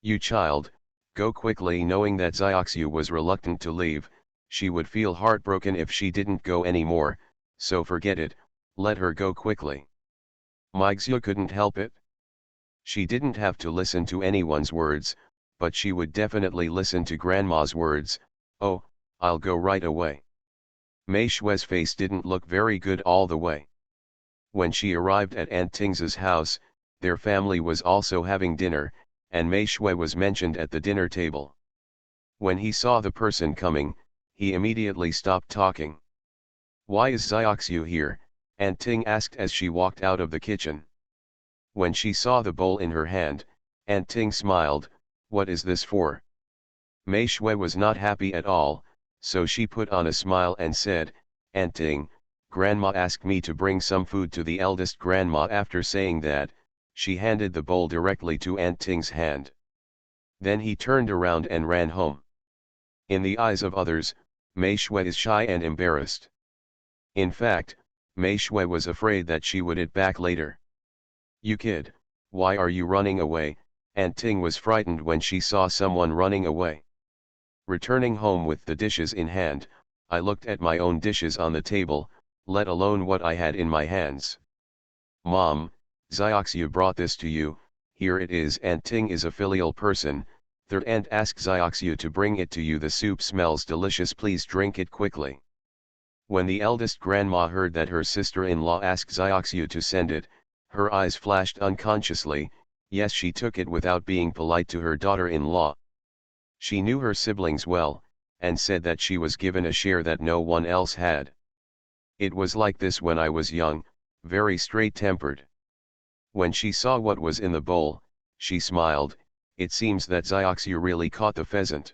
You child, go quickly. Knowing that Xiaoxiu was reluctant to leave, she would feel heartbroken if she didn't go anymore, so forget it, let her go quickly. Meixiu couldn't help it. She didn't have to listen to anyone's words, but she would definitely listen to Grandma's words. Oh, I'll go right away. Mei Shui's face didn't look very good all the way. When she arrived at Aunt Ting's house, Their family was also having dinner, and Mei Shui was mentioned at the dinner table. When he saw the person coming, he immediately stopped talking. "Why is Xiaoxiu here?" Aunt Ting asked as she walked out of the kitchen. When she saw the bowl in her hand, Aunt Ting smiled. "What is this for?" Mei Shui was not happy at all, so she put on a smile and said, "Aunt Ting, Grandma asked me to bring some food to the eldest grandma." After saying that, she handed the bowl directly to Aunt Ting's hand. Then he turned around and ran home. In the eyes of others, Mei Shui is shy and embarrassed. In fact, Mei Shui was afraid that she would it back later. "You kid, why are you running away?" Aunt Ting was frightened when she saw someone running away. Returning home with the dishes in hand, I looked at my own dishes on the table, let alone what I had in my hands. "Mom, Xiaoxiu brought this to you, here it is." Aunt Ting is a filial person. Third aunt asked Xiaoxiu to bring it to you. "The soup smells delicious, please drink it quickly." When the eldest grandma heard that her sister-in-law asked Xiaoxiu to send it, her eyes flashed unconsciously. Yes, she took it without being polite to her daughter-in-law. She knew her siblings well, and said that she was given a share that no one else had. "It was like this when I was young, very straight-tempered." When she saw what was in the bowl, she smiled. It seems that Xiaoxiu really caught the pheasant.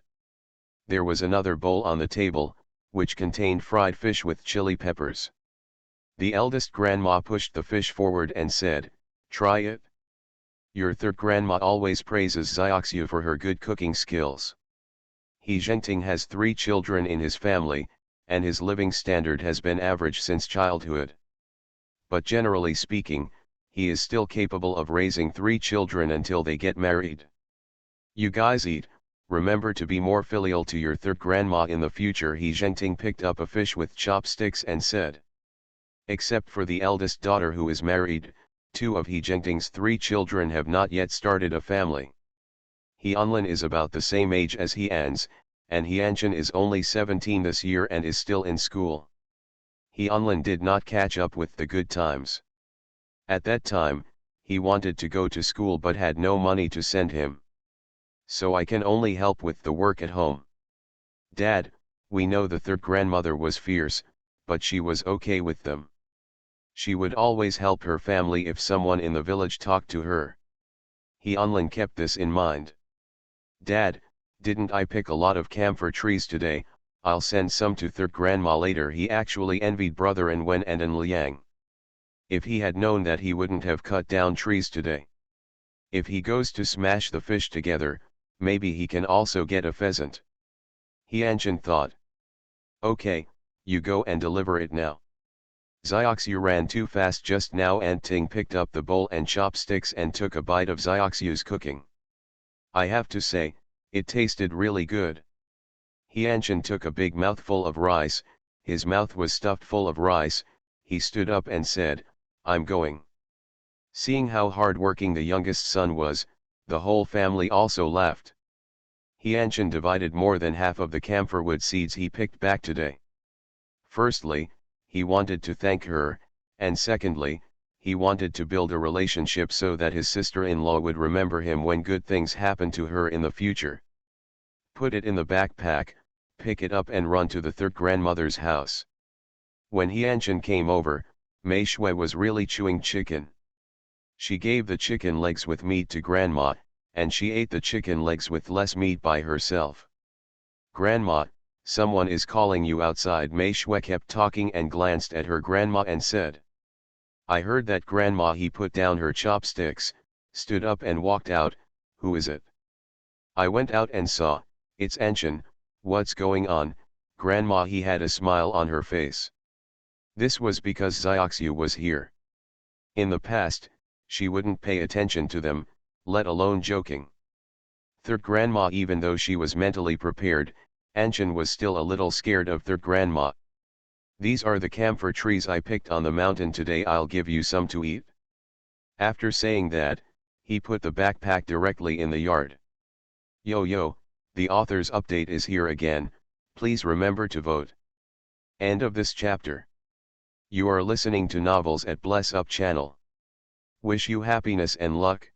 There was another bowl on the table, which contained fried fish with chili peppers. The eldest grandma pushed the fish forward and said, "Try it." Your third grandma always praises Xiaoxiu for her good cooking skills. He Zhengting has 3 children in his family, and his living standard has been average since childhood. But generally speaking, he is still capable of raising 3 children until they get married. You guys eat, remember to be more filial to your third grandma in the future. He Zhengting picked up a fish with chopsticks and said. Except for the eldest daughter who is married, 2 of He Zhengting's 3 children have not yet started a family. He Anlin is about the same age as He An's, and He Anchen is only 17 this year and is still in school. He Anlin did not catch up with the good times. At that time, he wanted to go to school but had no money to send him. "So I can only help with the work at home." "Dad, we know the third grandmother was fierce, but she was okay with them. She would always help her family if someone in the village talked to her." He Anlin kept this in mind. "Dad, didn't I pick a lot of camphor trees today? I'll send some to third grandma later." He actually envied brother An Wen and An Liang. If he had known that, he wouldn't have cut down trees today. If he goes to smash the fish together, maybe he can also get a pheasant. He Anchen thought. "Okay, you go and deliver it now." Xiaoxiu ran too fast just now. Aunt Ting picked up the bowl and chopsticks and took a bite of Xiaoxiu's cooking. I have to say, it tasted really good. He Anchen took a big mouthful of rice. His mouth was stuffed full of rice. He stood up and said, "I'm going." Seeing how hard-working the youngest son was, the whole family also laughed. He Anchen divided more than half of the camphor wood seeds he picked back today. Firstly, he wanted to thank her, and secondly, he wanted to build a relationship so that his sister-in-law would remember him when good things happen to her in the future. Put it in the backpack, pick it up and run to the third grandmother's house. When He Anchen came over, Mei Shui was really chewing chicken. She gave the chicken legs with meat to grandma, and she ate the chicken legs with less meat by herself. "Grandma, someone is calling you outside." Mei Shui kept talking and glanced at her grandma and said. "I heard that, grandma." He put down her chopsticks, stood up and walked out. "Who is it?" "I went out and saw, it's Anchen." "What's going on, grandma?" He had a smile on her face. This was because Xiaoxiu was here. In the past, she wouldn't pay attention to them, let alone joking. Third grandma, even though she was mentally prepared, Anchen was still a little scared of third grandma. "These are the camphor trees I picked on the mountain today. I'll give you some to eat." After saying that, he put the backpack directly in the yard. Yo, the author's update is here again. Please remember to vote. End of this chapter. You are listening to Novels at Bless Up channel. Wish you happiness and luck.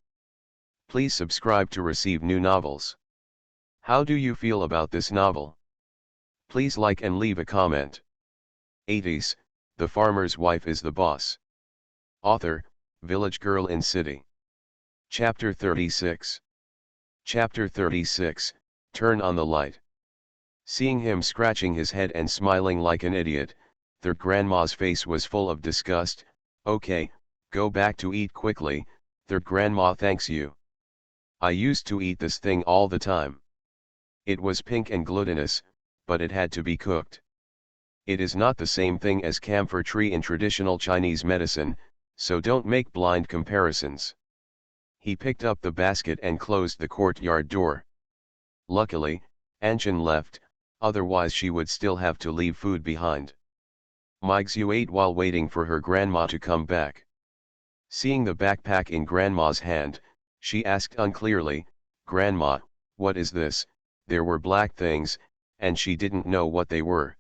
Please subscribe to receive new novels. How do you feel about this novel? Please like and leave a comment. 80s, The Farmer's Wife is the Boss. Author, Village Girl in City. Chapter 36. Chapter 36, Turn on the Light. Seeing him scratching his head and smiling like an idiot, their grandma's face was full of disgust. Okay, go back to eat quickly, their grandma thanks you. I used to eat this thing all the time. It was pink and glutinous, but it had to be cooked. It is not the same thing as camphor tree in traditional Chinese medicine, so don't make blind comparisons. He picked up the basket and closed the courtyard door. Luckily, Anshan left, otherwise she would still have to leave food behind. Mixu ate while waiting for her grandma to come back. Seeing the backpack in grandma's hand, she asked unclearly, "Grandma, what is this?" There were black things, and she didn't know what they were.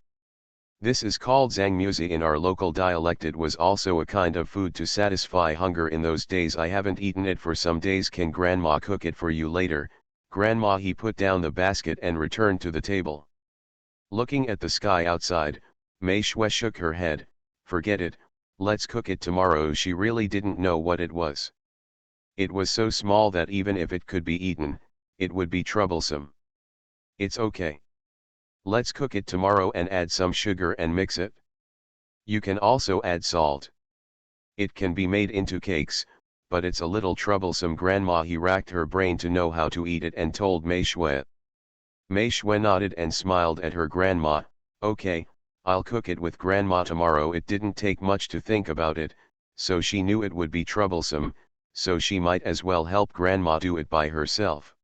This is called zhangmuzi in our local dialect. It was also a kind of food to satisfy hunger in those days. I haven't eaten it for some days. Can grandma cook it for you later? Grandma. He put down the basket and returned to the table. Looking at the sky outside, Mei Shui shook her head. Forget it, let's cook it tomorrow. She really didn't know what it was. It was so small that even if it could be eaten, it would be troublesome. It's okay. Let's cook it tomorrow and add some sugar and mix it. You can also add salt. It can be made into cakes, but it's a little troublesome. Grandma. He racked her brain to know how to eat it and told Mei Shui. Mei Shui nodded and smiled at her grandma. Okay, I'll cook it with grandma tomorrow. It didn't take much to think about it, so she knew it would be troublesome, so she might as well help grandma do it by herself.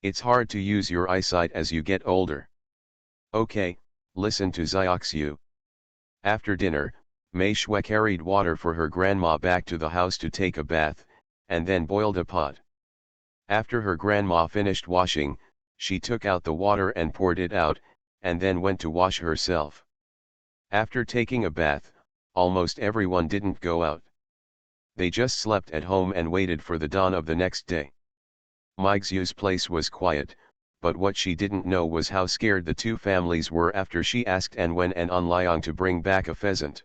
It's hard to use your eyesight as you get older. Okay, listen to Xiaoxiu. After dinner, Mei Shui carried water for her grandma back to the house to take a bath, and then boiled a pot. After her grandma finished washing, she took out the water and poured it out, and then went to wash herself. After taking a bath, almost everyone didn't go out. They just slept at home and waited for the dawn of the next day. Mixu's place was quiet, but what she didn't know was how scared the two families were after she asked An Wen and An Liang to bring back a pheasant.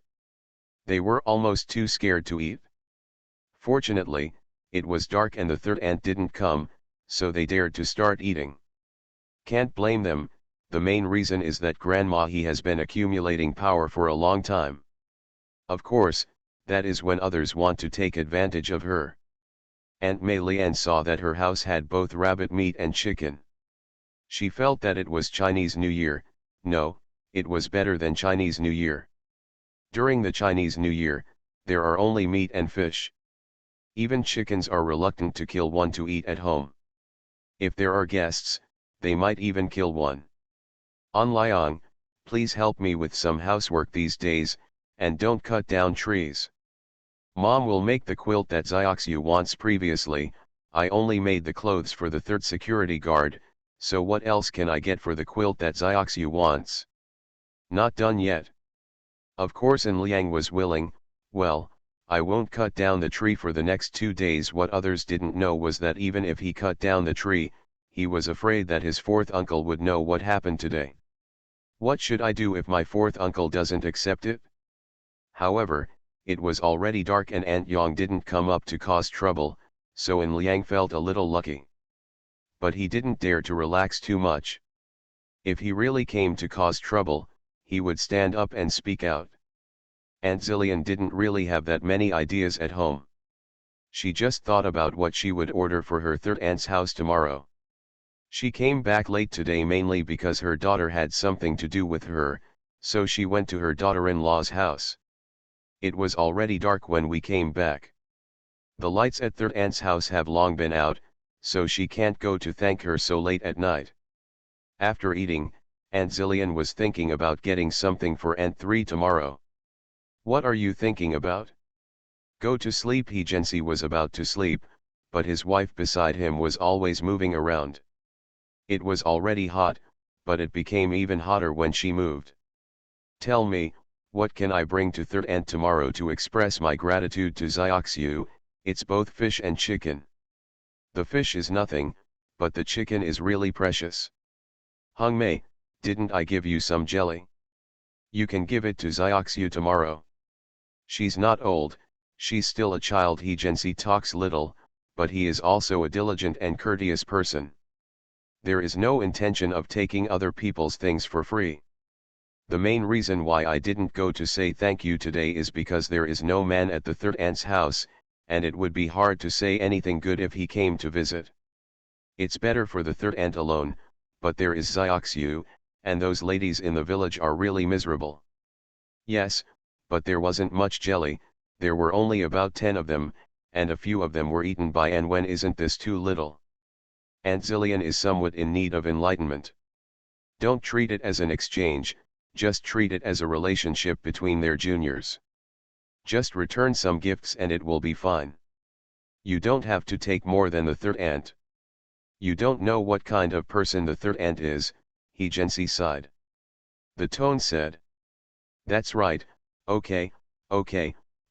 They were almost too scared to eat. Fortunately, it was dark and the third aunt didn't come, so they dared to start eating. Can't blame them. The main reason is that grandma he has been accumulating power for a long time. Of course, that is when others want to take advantage of her. Aunt Mei Lian saw that her house had both rabbit meat and chicken. She felt that it was Chinese New Year. No, it was better than Chinese New Year. During the Chinese New Year, there are only meat and fish. Even chickens are reluctant to kill one to eat at home. If there are guests, they might even kill one. An Liang, please help me with some housework these days, and don't cut down trees. Mom will make the quilt that Xiaoxiu wants. Previously, I only made the clothes for the third security guard, so what else can I get for the quilt that Xiaoxiu wants? Not done yet. Of course An Liang was willing. Well, I won't cut down the tree for the next 2 days. What others didn't know was that even if he cut down the tree, he was afraid that his fourth uncle would know what happened today. What should I do if my fourth uncle doesn't accept it? However, it was already dark and Aunt Yang didn't come up to cause trouble, so An Liang felt a little lucky. But he didn't dare to relax too much. If he really came to cause trouble, he would stand up and speak out. Aunt Zillian didn't really have that many ideas at home. She just thought about what she would order for her third aunt's house tomorrow. She came back late today mainly because her daughter had something to do with her, so she went to her daughter-in-law's house. It was already dark when we came back. The lights at third aunt's house have long been out, so she can't go to thank her so late at night. After eating, Aunt Zillian was thinking about getting something for Aunt 3 tomorrow. What are you thinking about? Go to sleep. He was about to sleep, but his wife beside him was always moving around. It was already hot, but it became even hotter when she moved. Tell me, what can I bring to third aunt tomorrow to express my gratitude to Xiaoxiu? It's both fish and chicken. The fish is nothing, but the chicken is really precious. Hung Mei, didn't I give you some jelly? You can give it to Xiaoxiu tomorrow. She's not old, she's still a child. He Gensi talks little, but he is also a diligent and courteous person. There is no intention of taking other people's things for free. The main reason why I didn't go to say thank you today is because there is no man at the third aunt's house, and it would be hard to say anything good if he came to visit. It's better for the third aunt alone, but there is Xiaoxiu, and those ladies in the village are really miserable. Yes, but there wasn't much jelly, there were only about 10 of them, and a few of them were eaten by An Wen. Isn't this too little? Aunt Zillion is somewhat in need of enlightenment. Don't treat it as an exchange, just treat it as a relationship between their juniors. Just return some gifts and it will be fine. You don't have to take more than the third aunt. You don't know what kind of person the third aunt is, he Gensi sighed. The tone said. That's right, okay,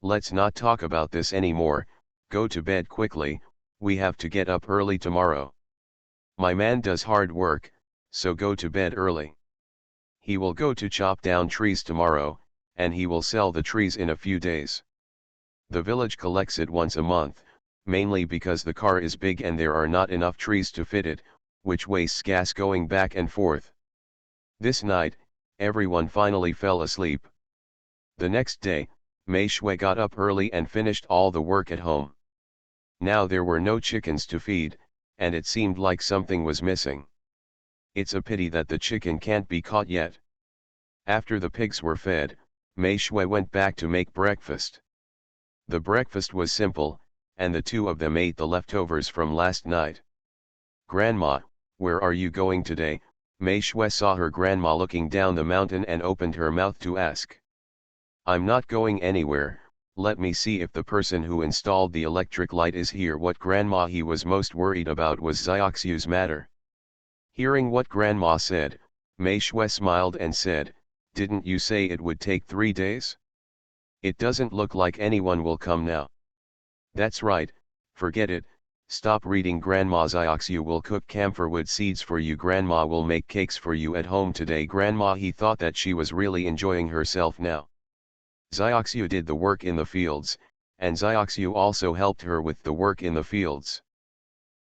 let's not talk about this anymore, go to bed quickly, we have to get up early tomorrow. My man does hard work, so go to bed early. He will go to chop down trees tomorrow, and he will sell the trees in a few days. The village collects it once a month, mainly because the car is big and there are not enough trees to fit it, which wastes gas going back and forth. This night, everyone finally fell asleep. The next day, Mei Shui got up early and finished all the work at home. Now there were no chickens to feed, and it seemed like something was missing. It's a pity that the chicken can't be caught yet. After the pigs were fed, Mei Shui went back to make breakfast. The breakfast was simple, and the two of them ate the leftovers from last night. Grandma, where are you going today? Mei Shui saw her grandma looking down the mountain and opened her mouth to ask. I'm not going anywhere, let me see if the person who installed the electric light is here. What grandma he was most worried about was Xiaoxiu's matter. Hearing what grandma said, Mei Shui smiled and said, didn't you say it would take 3 days? It doesn't look like anyone will come now. That's right, forget it, stop reading. Grandma. Xiaoxiu will cook camphorwood seeds for you. Grandma will make cakes for you at home today. Grandma. He thought that she was really enjoying herself now. Xiaoxiu did the work in the fields, and Xiaoxiu also helped her with the work in the fields.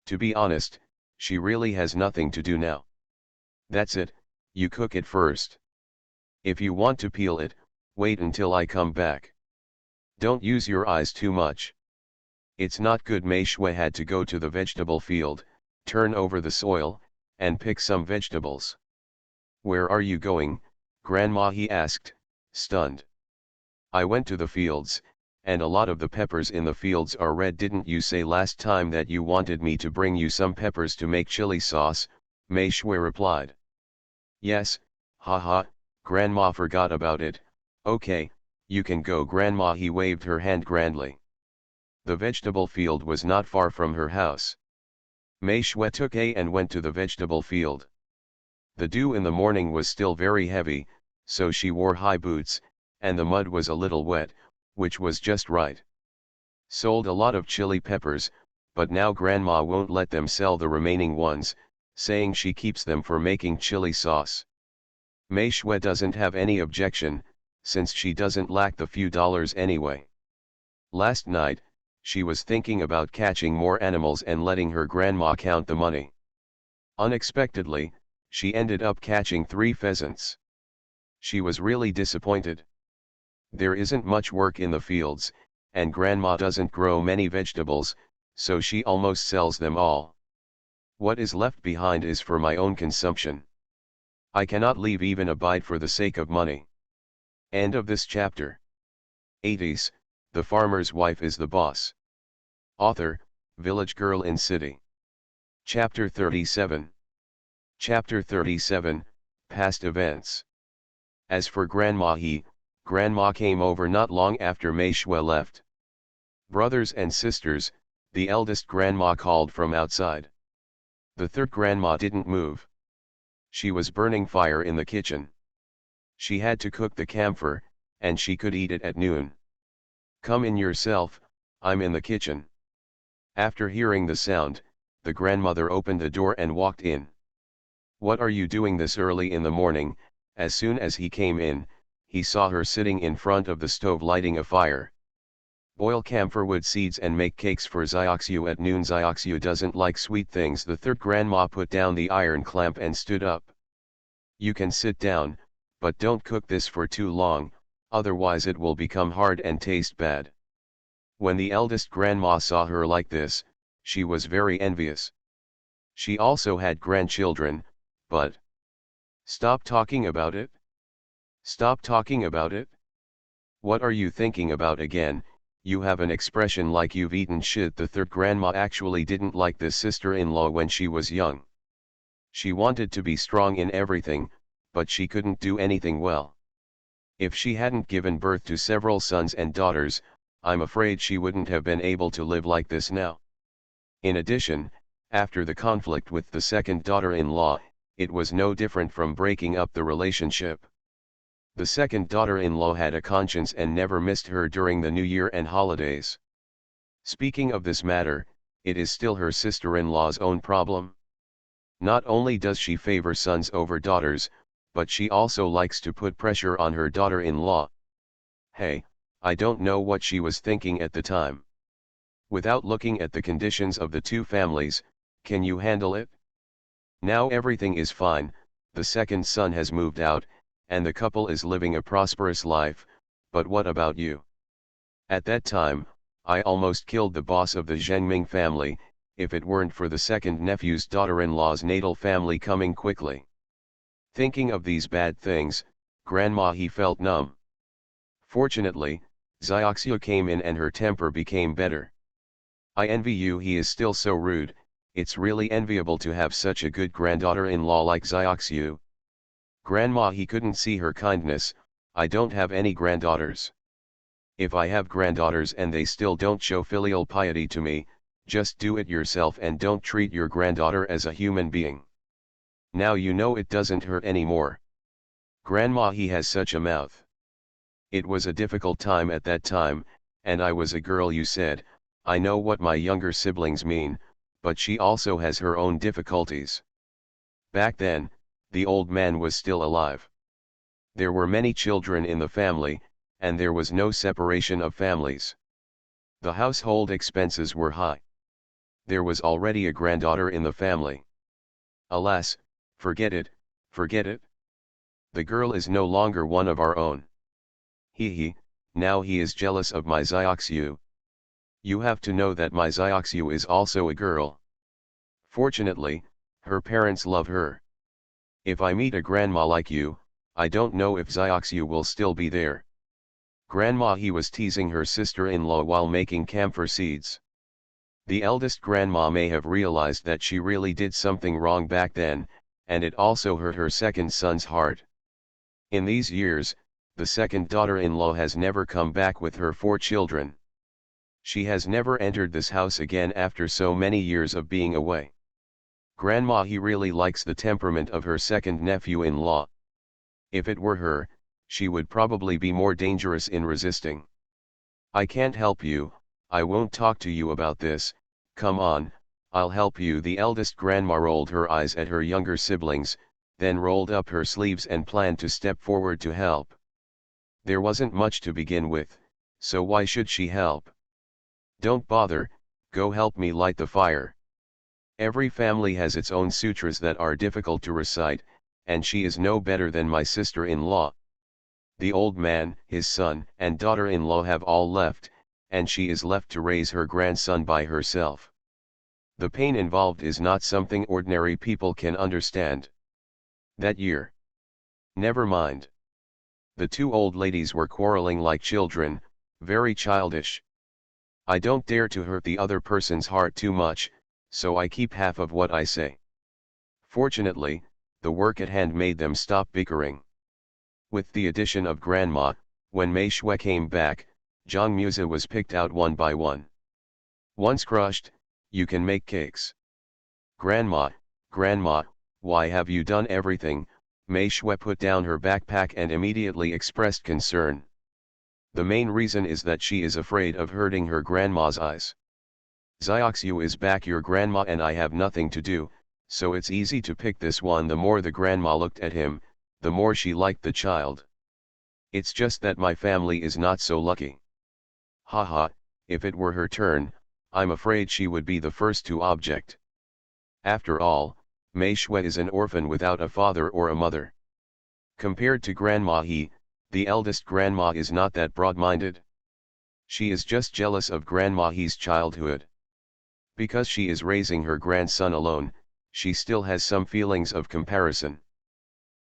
To be honest, she really has nothing to do now. That's it, you cook it first. If you want to peel it, wait until I come back. Don't use your eyes too much. It's not good. Mei Shui had to go to the vegetable field, turn over the soil, and pick some vegetables. Where are you going, Grandma? He asked, stunned. I went to the fields, and a lot of the peppers in the fields are red. Didn't you say last time that you wanted me to bring you some peppers to make chili sauce? Mei Shui replied. Yes, haha, Grandma forgot about it. Okay, you can go. Grandma. He waved her hand grandly. The vegetable field was not far from her house. Mei Shui took A and went to the vegetable field. The dew in the morning was still very heavy, so she wore high boots, and the mud was a little wet, which was just right. Sold a lot of chili peppers, but now Grandma won't let them sell the remaining ones, saying she keeps them for making chili sauce. Mei Shui doesn't have any objection, since she doesn't lack the few dollars anyway. Last night, she was thinking about catching more animals and letting her grandma count the money. Unexpectedly, she ended up catching 3 pheasants. She was really disappointed. There isn't much work in the fields, and Grandma doesn't grow many vegetables, so she almost sells them all. What is left behind is for my own consumption. I cannot leave even a bite for the sake of money. End of this chapter. 80s, The Farmer's Wife is the Boss. Author, Village Girl in City. Chapter 37. Chapter 37, Past Events. As for Grandma Grandma came over not long after Mei Shui left. Brothers and sisters, the eldest grandma called from outside. The third grandma didn't move. She was burning fire in the kitchen. She had to cook the camphor, and she could eat it at noon. Come in yourself, I'm in the kitchen. After hearing the sound, the grandmother opened the door and walked in. "What are you doing this early in the morning?" As soon as he came in, he saw her sitting in front of the stove lighting a fire. "Boil camphorwood seeds and make cakes for Xiaoxiu at noon. Xiaoxiu doesn't like sweet things." The third grandma put down the iron clamp and stood up. "You can sit down, but don't cook this for too long, otherwise it will become hard and taste bad." When the eldest grandma saw her like this, she was very envious. She also had grandchildren, but "Stop talking about it. Stop talking about it. What are you thinking about again? You have an expression like you've eaten shit." The third grandma actually didn't like this sister-in-law when she was young. She wanted to be strong in everything, but she couldn't do anything well. If she hadn't given birth to several sons and daughters, I'm afraid she wouldn't have been able to live like this now. In addition, after the conflict with the second daughter-in-law, it was no different from breaking up the relationship. The second daughter-in-law had a conscience and never missed her during the New Year and holidays. Speaking of this matter, it is still her sister-in-law's own problem. Not only does she favor sons over daughters, but she also likes to put pressure on her daughter-in-law. Hey, I don't know what she was thinking at the time. Without looking at the conditions of the two families, can you handle it? Now everything is fine, the second son has moved out, and the couple is living a prosperous life, but what about you? At that time, I almost killed the boss of the Zhengming family, if it weren't for the second nephew's daughter-in-law's natal family coming quickly. Thinking of these bad things, Grandma he felt numb. Fortunately, Xiaoxiu came in and her temper became better. "I envy you. He is still so rude. It's really enviable to have such a good granddaughter-in-law like Xiaoxiu." Grandma he couldn't see her kindness. "I don't have any granddaughters. If I have granddaughters and they still don't show filial piety to me, just do it yourself and don't treat your granddaughter as a human being. Now you know it doesn't hurt anymore." Grandma he has such a mouth. It was a difficult time at that time, and I was a girl. You said, I know what my younger siblings mean, but she also has her own difficulties. Back then, the old man was still alive. There were many children in the family, and there was no separation of families. The household expenses were high. There was already a granddaughter in the family. Alas, forget it, forget it. The girl is no longer one of our own. Now he is jealous of my Xiaoxiu. You have to know that my Xiaoxiu is also a girl. Fortunately, her parents love her. If I meet a grandma like you, I don't know if Xiaoxiu will still be there. Grandma he was teasing her sister-in-law while making camphor seeds. The eldest grandma may have realized that she really did something wrong back then, and it also hurt her second son's heart. In these years, the second daughter-in-law has never come back with her 4 children. She has never entered this house again after so many years of being away. Grandma he really likes the temperament of her second nephew-in-law. If it were her, she would probably be more dangerous in resisting. "I can't help you, I won't talk to you about this, come on, I'll help you." The eldest grandma rolled her eyes at her younger siblings, then rolled up her sleeves and planned to step forward to help. There wasn't much to begin with, so why should she help? "Don't bother, go help me light the fire." Every family has its own sutras that are difficult to recite, and she is no better than my sister-in-law. The old man, his son, and daughter-in-law have all left, and she is left to raise her grandson by herself. The pain involved is not something ordinary people can understand. That year. Never mind. The 2 old ladies were quarreling like children, very childish. I don't dare to hurt the other person's heart too much, so I keep half of what I say. Fortunately, the work at hand made them stop bickering. With the addition of Grandma, when Mei Shui came back, Zhang Muzi was picked out one by one. "Once crushed, you can make cakes." Grandma, why have you done everything?" Mei Shui put down her backpack and immediately expressed concern. "The main reason is that she is afraid of hurting her grandma's eyes." Xiaoxiu is back, your grandma and I have nothing to do, so it's easy to pick this one. The more the grandma looked at him, the more she liked the child. It's just that my family is not so lucky. Haha, if it were her turn, I'm afraid she would be the first to object. After all, Mei Shui is an orphan without a father or a mother. Compared to Grandma He, the eldest grandma is not that broad-minded. She is just jealous of Grandma He's childhood. Because she is raising her grandson alone, she still has some feelings of comparison.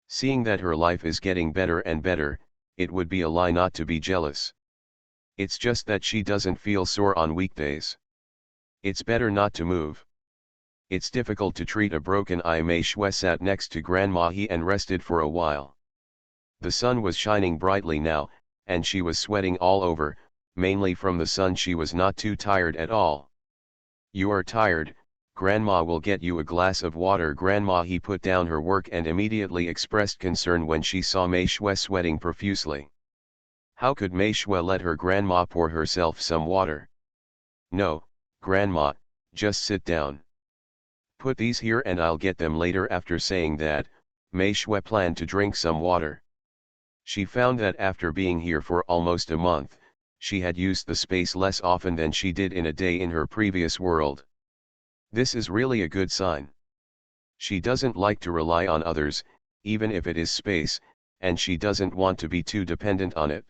Seeing that her life is getting better and better, it would be a lie not to be jealous. It's just that she doesn't feel sore on weekdays. It's better not to move. It's difficult to treat a broken eye. Mei Shui sat next to Grandma He and rested for a while. The sun was shining brightly now, and she was sweating all over, mainly from the sun. She was not too tired at all. You are tired, Grandma will get you a glass of water. Grandma He put down her work and immediately expressed concern when she saw Mei Shui sweating profusely. How could Mei Shui let her grandma pour herself some water? No, Grandma, just sit down. Put these here and I'll get them later. After saying that, Mei Shui planned to drink some water. She found that after being here for almost a month, she had used the space less often than she did in a day in her previous world. This is really a good sign. She doesn't like to rely on others, even if it is space, and she doesn't want to be too dependent on it.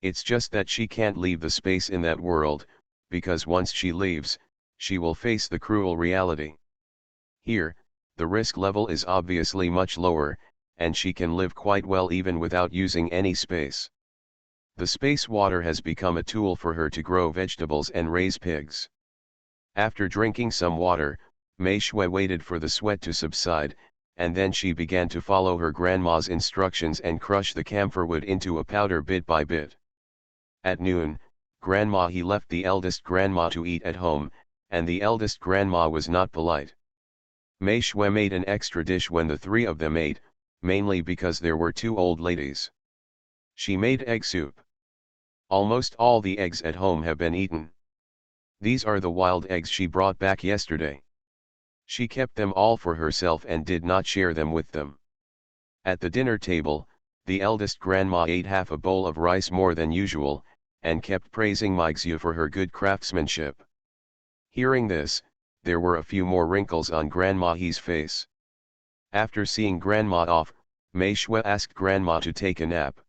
It's just that she can't leave the space in that world, because once she leaves, she will face the cruel reality. Here, the risk level is obviously much lower, and she can live quite well even without using any space. The space water has become a tool for her to grow vegetables and raise pigs. After drinking some water, Mei Shui waited for the sweat to subside, and then she began to follow her grandma's instructions and crush the camphor wood into a powder bit by bit. At noon, Grandma He left the eldest grandma to eat at home, and the eldest grandma was not polite. Mei Shui made an extra dish when the three of them ate, mainly because there were two old ladies. She made egg soup. Almost all the eggs at home have been eaten. These are the wild eggs she brought back yesterday. She kept them all for herself and did not share them with them. At the dinner table, the eldest grandma ate half a bowl of rice more than usual, and kept praising Mixu for her good craftsmanship. Hearing this, there were a few more wrinkles on Grandma He's face. After seeing Grandma off, Mei Shui asked Grandma to take a nap.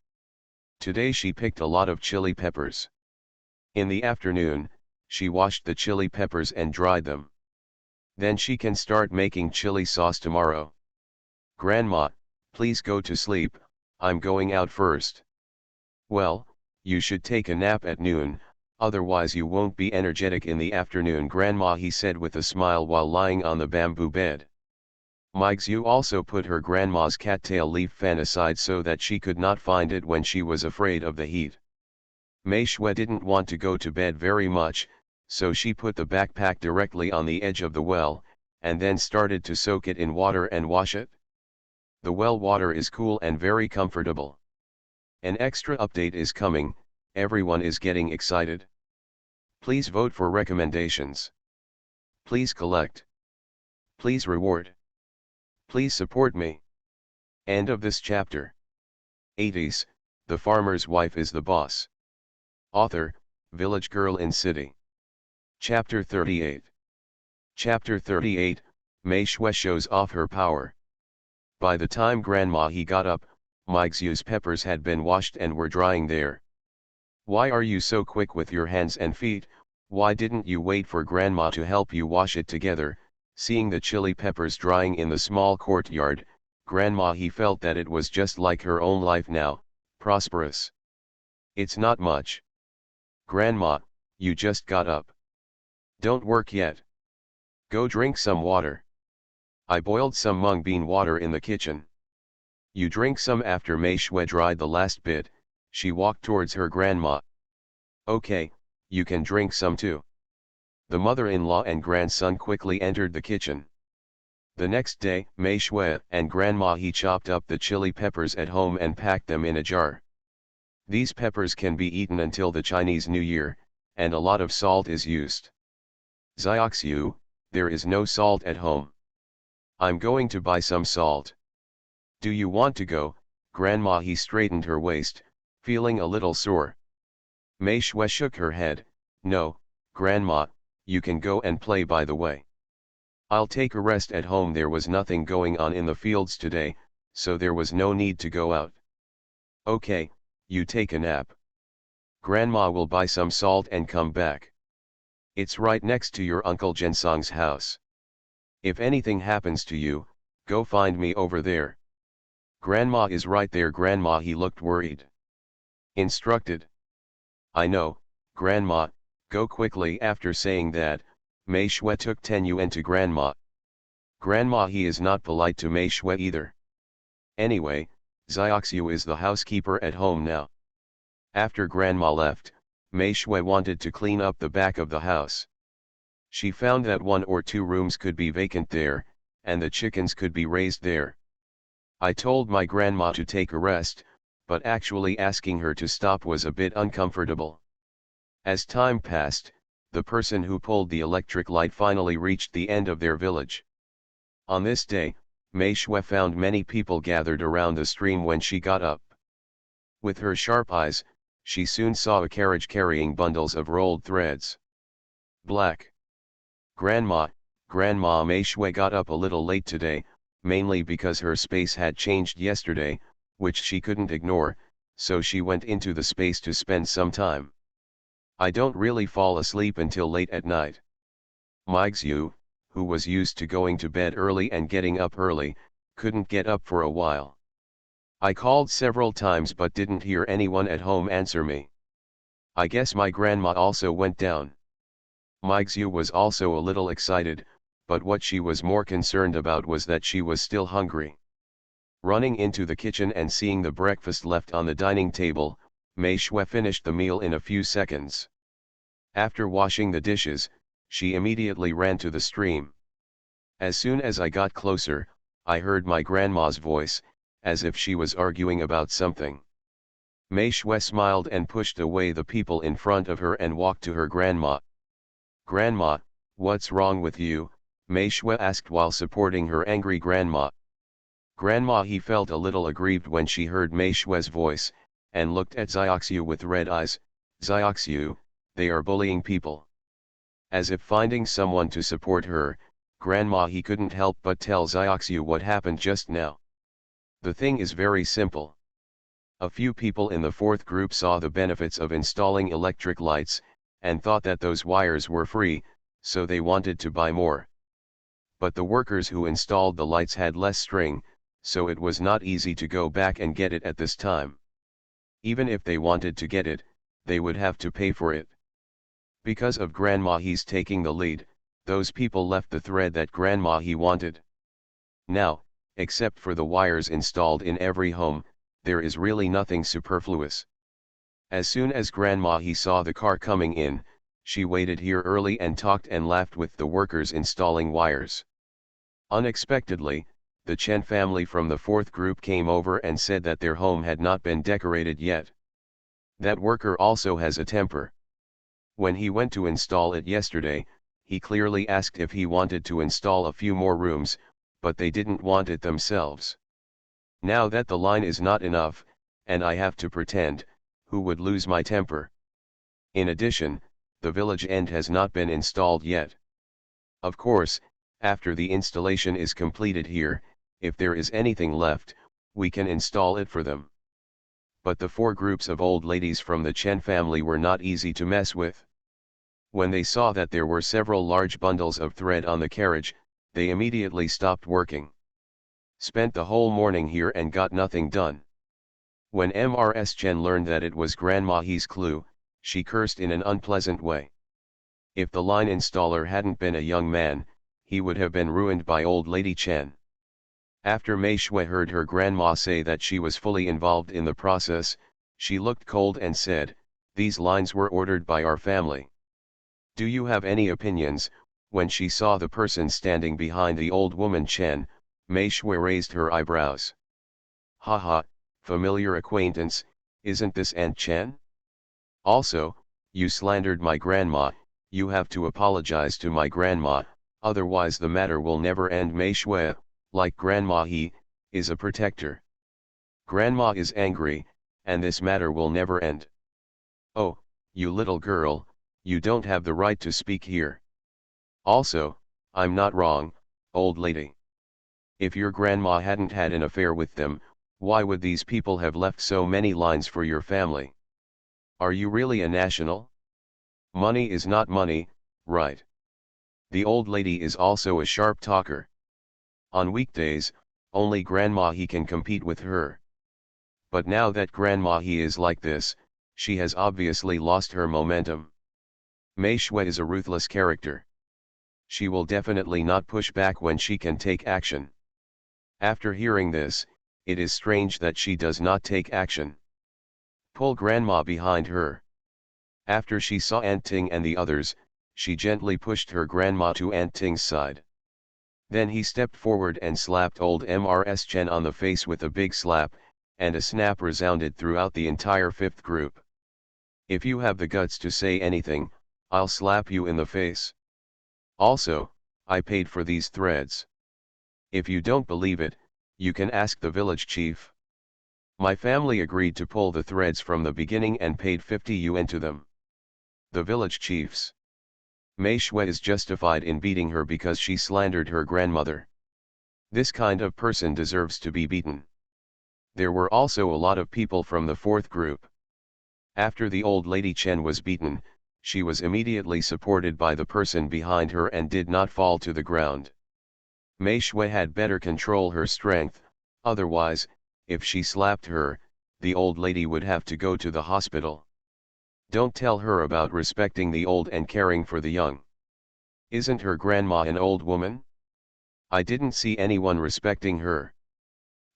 Today she picked a lot of chili peppers. In the afternoon, she washed the chili peppers and dried them. Then she can start making chili sauce tomorrow. Grandma, please go to sleep, I'm going out first. Well, you should take a nap at noon, otherwise you won't be energetic in the afternoon, Grandma He said with a smile while lying on the bamboo bed. Mixu also put her grandma's cattail leaf fan aside so that she could not find it when she was afraid of the heat. Mei Shui didn't want to go to bed very much, so she put the backpack directly on the edge of the well, and then started to soak it in water and wash it. The well water is cool and very comfortable. An extra update is coming, everyone is getting excited. Please vote for recommendations. Please collect. Please reward. Please support me. End of this chapter. 80s, The Farmer's Wife is the Boss. Author, Village Girl in City. Chapter 38. Chapter 38, Mei Shui shows off her power. By the time Grandma He got up, Mixu's peppers had been washed and were drying there. Why are you so quick with your hands and feet? Why didn't you wait for Grandma to help you wash it together? Seeing the chili peppers drying in the small courtyard, Grandma He felt that it was just like her own life now, prosperous. It's not much. Grandma, you just got up. Don't work yet. Go drink some water. I boiled some mung bean water in the kitchen. You drink some. After Mei Shui dried the last bit, she walked towards her grandma. Okay, you can drink some too. The mother-in-law and grandson quickly entered the kitchen. The next day, Mei Shui and Grandma He chopped up the chili peppers at home and packed them in a jar. These peppers can be eaten until the Chinese New Year, and a lot of salt is used. Zioxiu, there is no salt at home. I'm going to buy some salt. Do you want to go, Grandma? He straightened her waist, feeling a little sore. Mei Shui shook her head. No, Grandma, you can go and play by the way. I'll take a rest at home. There was nothing going on in the fields today, so there was no need to go out. Okay, you take a nap. Grandma will buy some salt and come back. It's right next to your Uncle Jensong's house. If anything happens to you, go find me over there. Grandma is right there. Grandma, he looked worried. Instructed. I know, Grandma, go quickly. After saying that, Mei Shui took 10 yuan to Grandma. Grandma, he is not polite to Mei Shui either. Anyway, Zioxiu is the housekeeper at home now. After Grandma left, Mei Shui wanted to clean up the back of the house. She found that 1 or 2 rooms could be vacant there, and the chickens could be raised there. I told my grandma to take a rest, but actually asking her to stop was a bit uncomfortable. As time passed, the person who pulled the electric light finally reached the end of their village. On this day, Mei Shui found many people gathered around the stream when she got up. With her sharp eyes, she soon saw a carriage carrying bundles of rolled threads. Black. Grandma, Mei Shui got up a little late today, mainly because her space had changed yesterday, which she couldn't ignore, so she went into the space to spend some time. I don't really fall asleep until late at night. Meixiu, who was used to going to bed early and getting up early, couldn't get up for a while. I called several times but didn't hear anyone at home answer me. I guess my grandma also went down. Meixiu was also a little excited, but what she was more concerned about was that she was still hungry. Running into the kitchen and seeing the breakfast left on the dining table, Mei Shui finished the meal in a few seconds. After washing the dishes, she immediately ran to the stream. As soon as I got closer, I heard my grandma's voice, as if she was arguing about something. Mei Shui smiled and pushed away the people in front of her and walked to her grandma. Grandma, what's wrong with you? Mei Shui asked while supporting her angry grandma. Grandma, he felt a little aggrieved when she heard Mei Shui's voice, and looked at Zioxiu with red eyes. Zioxiu, they are bullying people. As if finding someone to support her, Grandma, he couldn't help but tell Zioxiu what happened just now. The thing is very simple. A few people in the 4th group saw the benefits of installing electric lights, and thought that those wires were free, so they wanted to buy more. But the workers who installed the lights had less string, so it was not easy to go back and get it at this time. Even if they wanted to get it, they would have to pay for it. Because of Grandma he's taking the lead, those people left the thread that Grandma he wanted. Now, except for the wires installed in every home, there is really nothing superfluous. As soon as Grandma he saw the car coming in, she waited here early and talked and laughed with the workers installing wires. Unexpectedly, the Chen family from the 4th group came over and said that their home had not been decorated yet. That worker also has a temper. When he went to install it yesterday, he clearly asked if he wanted to install a few more rooms, but they didn't want it themselves. Now that the line is not enough, and I have to pretend, who would lose my temper? In addition, the village end has not been installed yet. Of course, after the installation is completed here, if there is anything left, we can install it for them. But the 4 groups of old ladies from the Chen family were not easy to mess with. When they saw that there were several large bundles of thread on the carriage, they immediately stopped working. Spent the whole morning here and got nothing done. When Mrs. Chen learned that it was Grandma He's clue, she cursed in an unpleasant way. If the line installer hadn't been a young man, he would have been ruined by old lady Chen. After Mei Shui heard her grandma say that she was fully involved in the process, she looked cold and said, "These lines were ordered by our family. Do you have any opinions?" When she saw the person standing behind the old woman Chen, Mei Shui raised her eyebrows. "Ha ha, familiar acquaintance, isn't this Aunt Chen? Also, you slandered my grandma, you have to apologize to my grandma, otherwise the matter will never end. Mei Shui, like grandma, he is a protector. Grandma is angry, and this matter will never end. Oh, you little girl, you don't have the right to speak here. Also, I'm not wrong, old lady. If your grandma hadn't had an affair with them, why would these people have left so many lines for your family? Are you really a national? Money is not money, right? The old lady is also a sharp talker. On weekdays, only grandma he can compete with her. But now that grandma he is like this, she has obviously lost her momentum. Mei Shui is a ruthless character. She will definitely not push back when she can take action. After hearing this, it is strange that she does not take action. Pull grandma behind her. After she saw Aunt Ting and the others, she gently pushed her grandma to Aunt Ting's side. Then he stepped forward and slapped old Mrs. Chen on the face with a big slap, and a snap resounded throughout the entire fifth group. If you have the guts to say anything, I'll slap you in the face. Also, I paid for these threads. If you don't believe it, you can ask the village chief. My family agreed to pull the threads from the beginning and paid 50 yuan to them. The village chiefs. Mei Shui is justified in beating her because she slandered her grandmother. This kind of person deserves to be beaten. There were also a lot of people from the fourth group. After the old lady Chen was beaten, she was immediately supported by the person behind her and did not fall to the ground. Mei Shui had better control her strength, otherwise, if she slapped her, the old lady would have to go to the hospital. Don't tell her about respecting the old and caring for the young. Isn't her grandma an old woman? I didn't see anyone respecting her.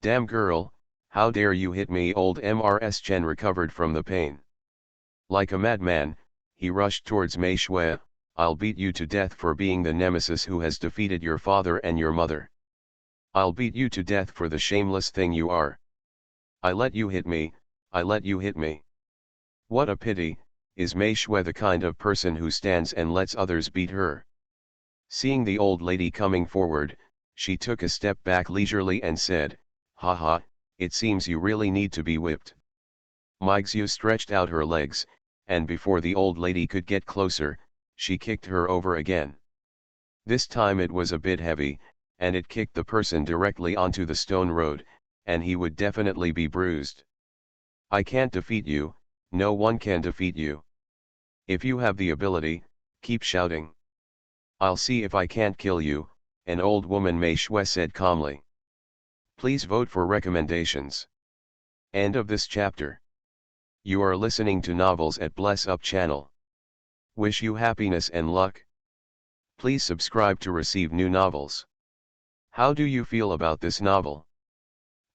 Damn girl, how dare you hit me? Old Mrs. Chen recovered from the pain. Like a madman, he rushed towards Mei Shui. I'll beat you to death for being the nemesis who has defeated your father and your mother. I'll beat you to death for the shameless thing you are. I let you hit me, I let you hit me. What a pity, is Mei Shui the kind of person who stands and lets others beat her? Seeing the old lady coming forward, she took a step back leisurely and said, "Haha, it seems you really need to be whipped." Mei Xiu stretched out her legs, and before the old lady could get closer, she kicked her over again. This time it was a bit heavy, and it kicked the person directly onto the stone road, and he would definitely be bruised. I can't defeat you, no one can defeat you. If you have the ability, keep shouting. I'll see if I can't kill you, an old woman Mei Shui said calmly. Please vote for recommendations. End of this chapter. You are listening to Novels at Bless Up channel. Wish you happiness and luck. Please subscribe to receive new novels. How do you feel about this novel?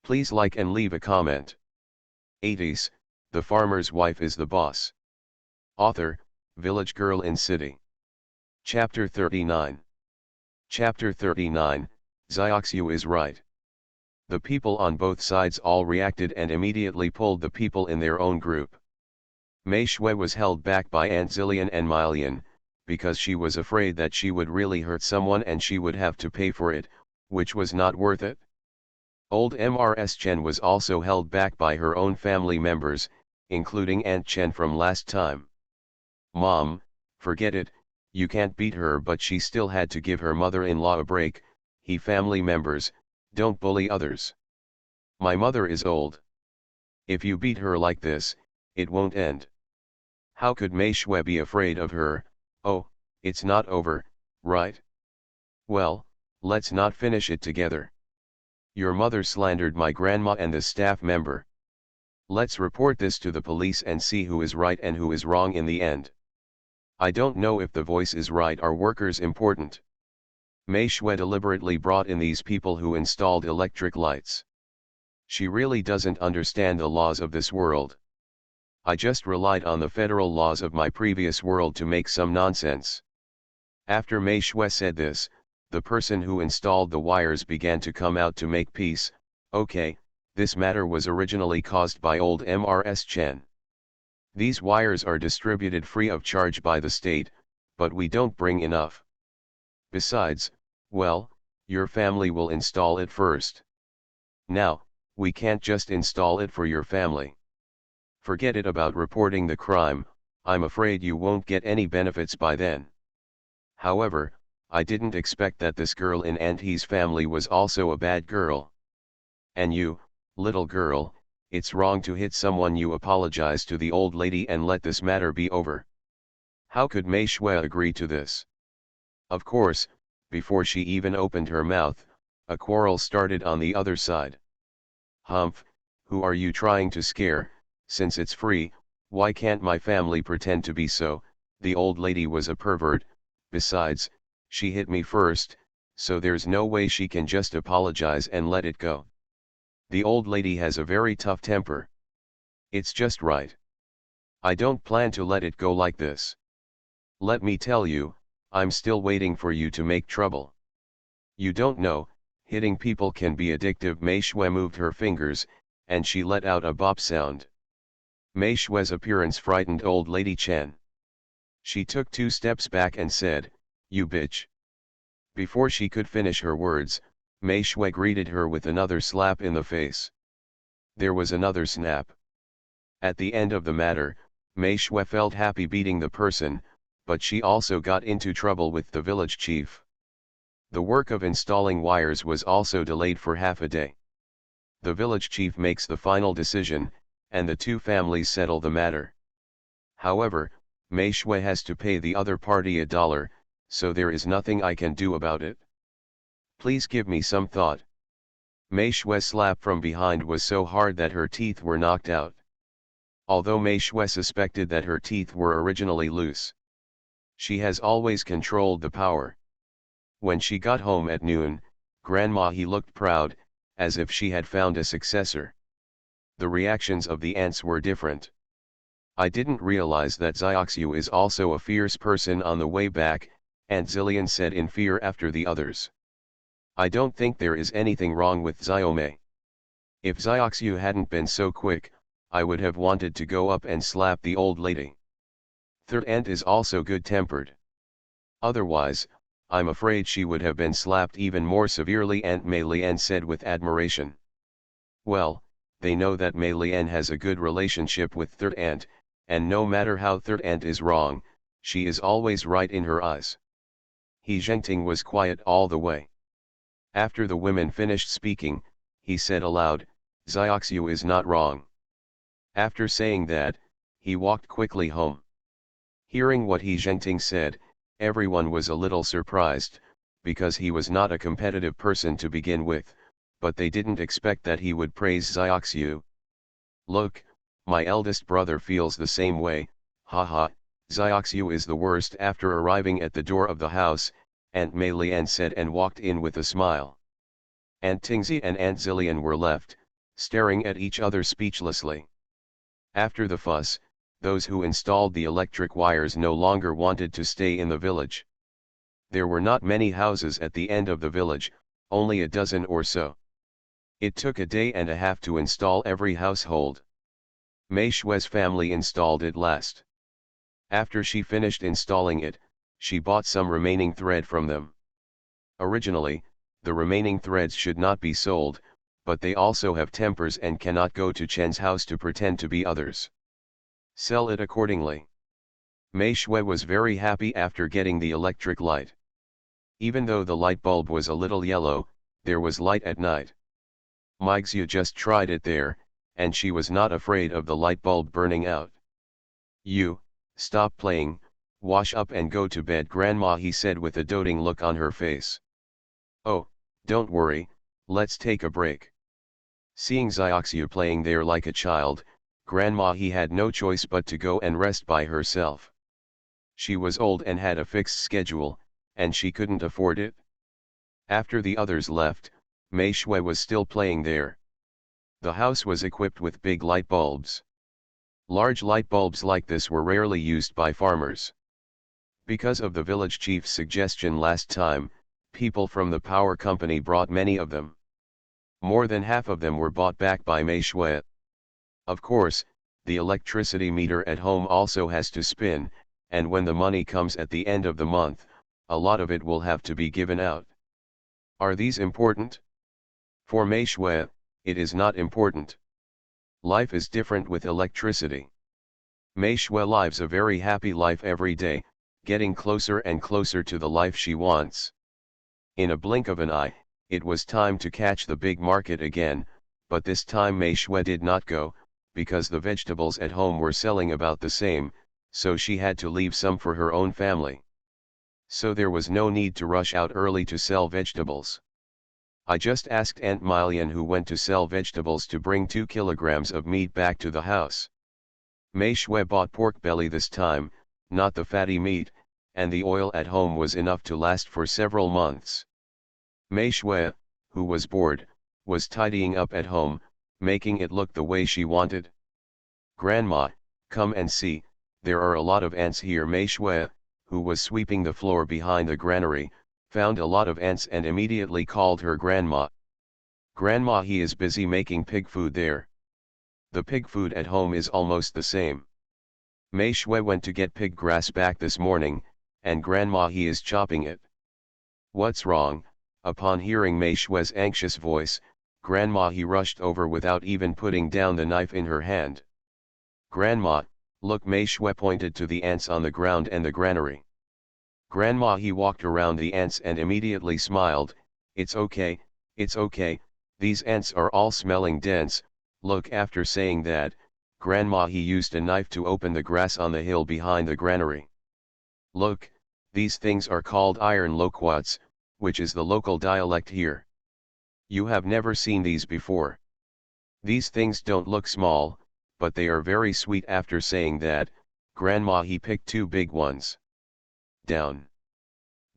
Please like and leave a comment. 80s, The Farmer's Wife is the Boss. Author, Village Girl in City. Chapter 39. Chapter 39, Xiaoxiu is right. The people on both sides all reacted and immediately pulled the people in their own group. Mei Shui was held back by Aunt Zillian and Milian, because she was afraid that she would really hurt someone and she would have to pay for it, which was not worth it. Old Mrs. Chen was also held back by her own family members, including Aunt Chen from last time. Mom, forget it, you can't beat her, but she still had to give her mother-in-law a break. Family members, don't bully others. My mother is old. If you beat her like this, it won't end. How could Mei Shui be afraid of her? Oh, it's not over, right? Well, let's not finish it together. Your mother slandered my grandma and the staff member. Let's report this to the police and see who is right and who is wrong in the end. I don't know if the voice is right or workers important. Mei Shui deliberately brought in these people who installed electric lights. She really doesn't understand the laws of this world. I just relied on the federal laws of my previous world to make some nonsense. After Mei Shui said this, the person who installed the wires began to come out to make peace. Okay, this matter was originally caused by old Mrs. Chen. These wires are distributed free of charge by the state, but we don't bring enough. Besides, well, your family will install it first. Now, we can't just install it for your family. Forget it about reporting the crime, I'm afraid you won't get any benefits by then. However, I didn't expect that this girl in Auntie's family was also a bad girl. And you, little girl, it's wrong to hit someone. You apologize to the old lady and let this matter be over. How could Mei Shui agree to this? Of course, before she even opened her mouth, a quarrel started on the other side. Humph, who are you trying to scare? Since it's free, why can't my family pretend to be so? The old lady was a pervert. Besides, she hit me first, so there's no way she can just apologize and let it go. The old lady has a very tough temper. It's just right. I don't plan to let it go like this. Let me tell you, I'm still waiting for you to make trouble. You don't know, hitting people can be addictive. Mei Shui moved her fingers, and she let out a bop sound. Mei Shui's appearance frightened old lady Chen. She took 2 steps back and said, "You bitch." Before she could finish her words, Mei Shui greeted her with another slap in the face. There was another snap. At the end of the matter, Mei Shui felt happy beating the person, but she also got into trouble with the village chief. The work of installing wires was also delayed for half a day. The village chief makes the final decision, and the 2 families settle the matter. However, Mei Shui has to pay the other party $1, so there is nothing I can do about it. Please give me some thought. Mei Shui's slap from behind was so hard that her teeth were knocked out. Although Mei Shui suspected that her teeth were originally loose, she has always controlled the power. When she got home at noon, Grandma He looked proud, as if she had found a successor. The reactions of the aunts were different. I didn't realize that Xiaoxiu is also a fierce person. On the way back, Aunt Zillian said in fear after the others. I don't think there is anything wrong with Xiaomei. If Xiaoxiu hadn't been so quick, I would have wanted to go up and slap the old lady. Third aunt is also good-tempered. Otherwise, I'm afraid she would have been slapped even more severely, Aunt Mei Lian said with admiration. Well, they know that Mei Lian has a good relationship with third aunt, and no matter how third aunt is wrong, she is always right in her eyes. He Zhengting was quiet all the way. After the women finished speaking, he said aloud, "Xiaoxiu is not wrong." After saying that, he walked quickly home. Hearing what He Zhengting said, everyone was a little surprised, because he was not a competitive person to begin with, but they didn't expect that he would praise Xiaoxiu. Look, my eldest brother feels the same way, haha, Xiaoxiu is the worst. After arriving at the door of the house, Aunt Mei Lian said and walked in with a smile. Aunt Tingzi and Aunt Zillian were left, staring at each other speechlessly. After the fuss, those who installed the electric wires no longer wanted to stay in the village. There were not many houses at the end of the village, only a dozen or so. It took a day and a half to install every household. Mei Shui's family installed it last. After she finished installing it, she bought some remaining thread from them. Originally, the remaining threads should not be sold, but they also have tempers and cannot go to Chen's house to pretend to be others. Sell it accordingly. Mei Shui was very happy after getting the electric light. Even though the light bulb was a little yellow, there was light at night. Meixia just tried it there, and she was not afraid of the light bulb burning out. "You, stop playing, wash up and go to bed, Grandma," he said with a doting look on her face. "Oh, don't worry, let's take a break." Seeing Xiaoxiu playing there like a child, Grandma He had no choice but to go and rest by herself. She was old and had a fixed schedule, and she couldn't afford it. After the others left, Mei Shui was still playing there. The house was equipped with big light bulbs. Large light bulbs like this were rarely used by farmers. Because of the village chief's suggestion last time, people from the power company brought many of them. More than half of them were bought back by Mei Shui. Of course, the electricity meter at home also has to spin, and when the money comes at the end of the month, a lot of it will have to be given out. Are these important? For Mei Shui, it is not important. Life is different with electricity. Mei Shui lives a very happy life every day, getting closer and closer to the life she wants. In a blink of an eye, it was time to catch the big market again, but this time Mei Shui did not go, because the vegetables at home were selling about the same, so she had to leave some for her own family. So there was no need to rush out early to sell vegetables. I just asked Aunt Milian, who went to sell vegetables, to bring 2 kilograms of meat back to the house. Mei Shui bought pork belly this time, not the fatty meat, and the oil at home was enough to last for several months. Mei Shui, who was bored, was tidying up at home, making it look the way she wanted. "Grandma, come and see, there are a lot of ants here." Mei Shui, who was sweeping the floor behind the granary, found a lot of ants and immediately called her grandma. "Grandma, he is busy making pig food there. The pig food at home is almost the same. Mei Shui went to get pig grass back this morning, and grandma, he is chopping it." "What's wrong?" Upon hearing Mei Shui's anxious voice, grandma he rushed over without even putting down the knife in her hand. "Grandma, look." Mei Shui pointed to the ants on the ground and the granary. Grandma he walked around the ants and immediately smiled. It's okay, these ants are all smelling dense, look." After saying that, grandma he used a knife to open the grass on the hill behind the granary. "Look, these things are called iron loquats, which is the local dialect here. You have never seen these before. These things don't look small, but they are very sweet." After saying that, grandma he picked 2 big ones. Down.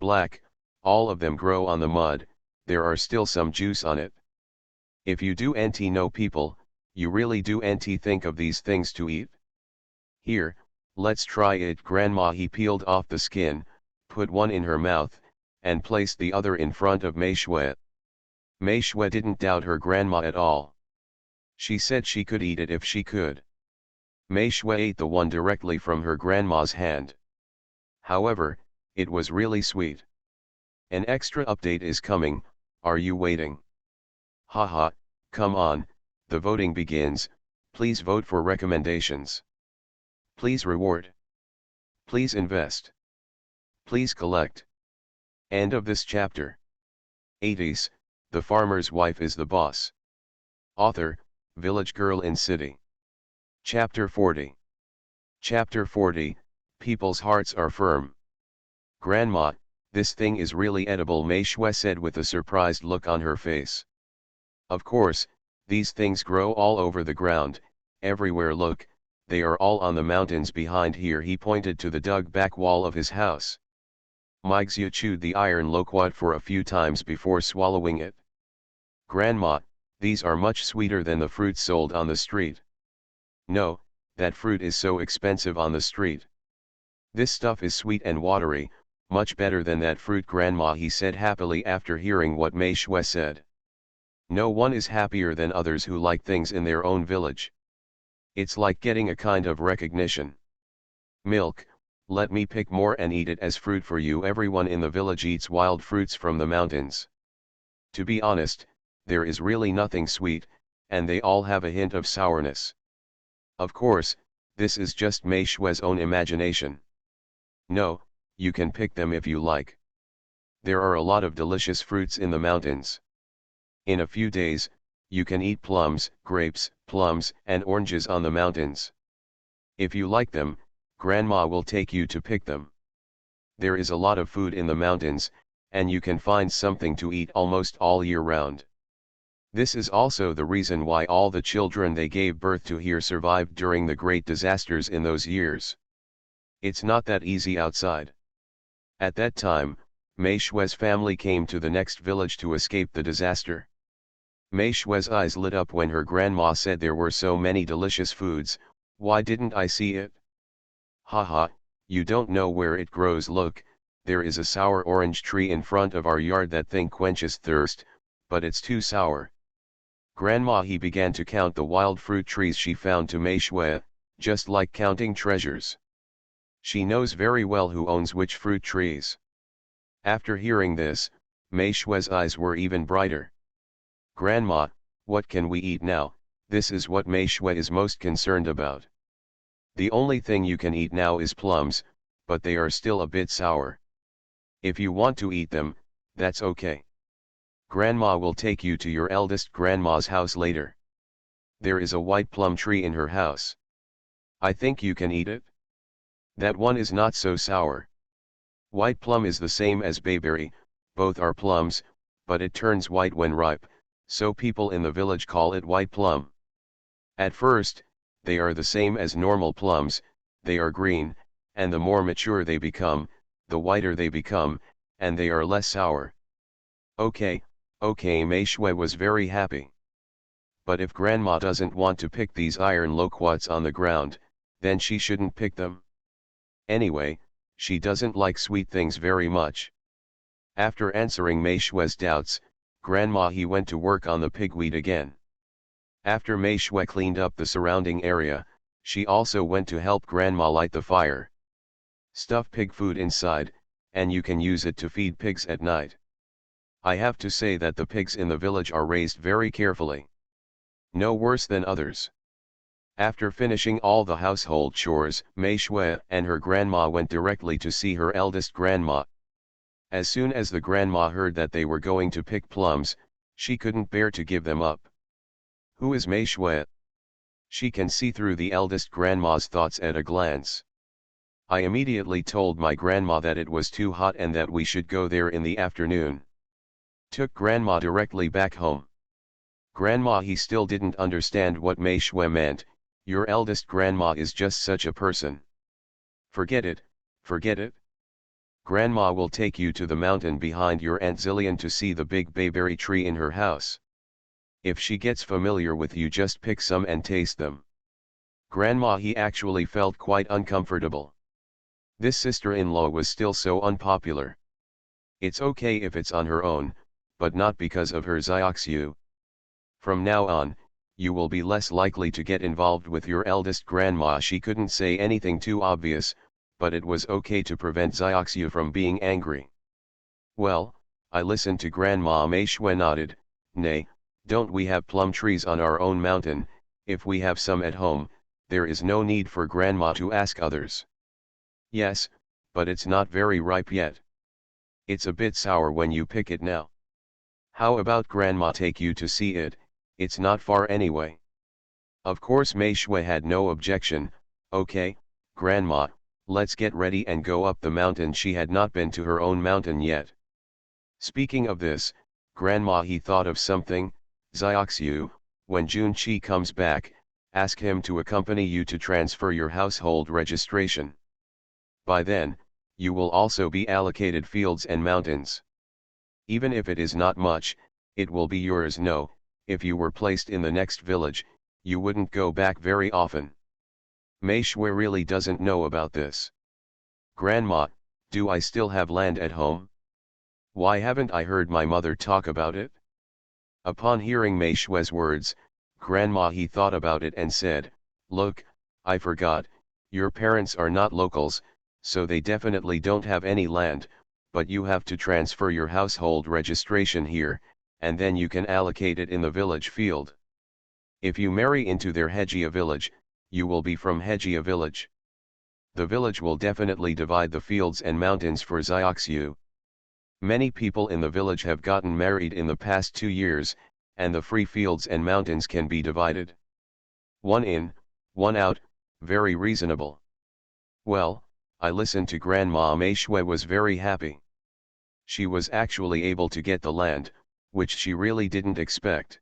Black, all of them grow on the mud, there are still some juice on it. If you do auntie know people, you really do auntie think of these things to eat. Here, let's try it. Grandma he peeled off the skin, put one in her mouth, and placed the other in front of Mei Shui. Mei Shui didn't doubt her grandma at all. She said she could eat it if she could. Mei Shui ate the one directly from her grandma's hand. However, it was really sweet. An extra update is coming, are you waiting? Haha, come on, the voting begins, please vote for recommendations. Please reward. Please invest. Please collect. End of this chapter. 80s, the farmer's wife is the boss. Author, Village Girl in City. Chapter 40. Chapter 40, People's Hearts Are Firm. "Grandma, this thing is really edible," Mei Shui said with a surprised look on her face. "Of course, these things grow all over the ground, everywhere. Look, they are all on the mountains behind here." He pointed to the dug back wall of his house. Mai Xiu chewed the iron loquat for a few times before swallowing it. "Grandma, these are much sweeter than the fruit sold on the street." "No, that fruit is so expensive on the street. This stuff is sweet and watery, much better than that fruit." Grandma he said happily after hearing what Mei Shui said. No one is happier than others who like things in their own village. It's like getting a kind of recognition. "Milk, let me pick more and eat it as fruit for you." Everyone in the village eats wild fruits from the mountains. To be honest, there is really nothing sweet, and they all have a hint of sourness. Of course, this is just Mei Shui's own imagination. No, you can pick them if you like. There are a lot of delicious fruits in the mountains. In a few days, you can eat plums, grapes, plums, and oranges on the mountains. If you like them, Grandma will take you to pick them. There is a lot of food in the mountains, and you can find something to eat almost all year round. This is also the reason why all the children they gave birth to here survived during the great disasters in those years. It's not that easy outside. At that time, Mei Shui's family came to the next village to escape the disaster. Mei Shui's eyes lit up when her grandma said there were so many delicious foods. Why didn't I see it? Haha, you don't know where it grows. Look, there is a sour orange tree in front of our yard. That thing quenches thirst, but it's too sour. Grandma he began to count the wild fruit trees she found to Mei Shui, just like counting treasures. She knows very well who owns which fruit trees. After hearing this, Mei Shui's eyes were even brighter. Grandma, what can we eat now? This is what Mei Shui is most concerned about. The only thing you can eat now is plums, but they are still a bit sour. If you want to eat them, that's okay. Grandma will take you to your eldest grandma's house later. There is a white plum tree in her house. I think you can eat it. That one is not so sour. White plum is the same as bayberry, both are plums, but it turns white when ripe, so people in the village call it white plum. At first, they are the same as normal plums, they are green, and the more mature they become, the whiter they become, and they are less sour. Okay, Mei Shui was very happy. But if grandma doesn't want to pick these iron loquats on the ground, then she shouldn't pick them. Anyway, she doesn't like sweet things very much. After answering Mei Shui's doubts, Grandma he went to work on the pigweed again. After Mei Shui cleaned up the surrounding area, she also went to help Grandma light the fire. Stuff pig food inside, and you can use it to feed pigs at night. I have to say that the pigs in the village are raised very carefully. No worse than others. After finishing all the household chores, Mei Shui and her grandma went directly to see her eldest grandma. As soon as the grandma heard that they were going to pick plums, she couldn't bear to give them up. Who is Mei Shui? She can see through the eldest grandma's thoughts at a glance. I immediately told my grandma that it was too hot and that we should go there in the afternoon. Took grandma directly back home. Grandma he still didn't understand what Mei Shui meant. Your eldest grandma is just such a person. Forget it, forget it. Grandma will take you to the mountain behind your Aunt Zillion to see the big bayberry tree in her house. If she gets familiar with you, just pick some and taste them. Grandma he actually felt quite uncomfortable. This sister-in-law was still so unpopular. It's okay if it's on her own, but not because of her Xiaoxiu. From now on, you will be less likely to get involved with your eldest grandma. She couldn't say anything too obvious, but it was okay to prevent Xiaoxiu from being angry. Well, I listened to Grandma. Mei Shui nodded. Nay, don't we have plum trees on our own mountain? If we have some at home, there is no need for Grandma to ask others. Yes, but it's not very ripe yet. It's a bit sour when you pick it now. How about Grandma take you to see it? It's not far anyway. Of course Mei Shui had no objection. Okay, Grandma, let's get ready and go up the mountain. She had not been to her own mountain yet. Speaking of this, Grandma he thought of something. Xiaoxiu, when Junqi comes back, ask him to accompany you to transfer your household registration. By then, you will also be allocated fields and mountains. Even if it is not much, it will be yours. No, if you were placed in the next village, you wouldn't go back very often. Mei Shui really doesn't know about this. Grandma, do I still have land at home? Why haven't I heard my mother talk about it? Upon hearing Mei Shui's words, Grandma he thought about it and said, look, I forgot, your parents are not locals, so they definitely don't have any land, but you have to transfer your household registration here, and then you can allocate it in the village field. If you marry into their Hejia village, you will be from Hejia village. The village will definitely divide the fields and mountains for Xiaoxiu. Many people in the village have gotten married in the past 2 years, and the free fields and mountains can be divided. One in, one out, very reasonable. Well, I listened to Grandma. Mei Shui was very happy. She was actually able to get the land, which she really didn't expect.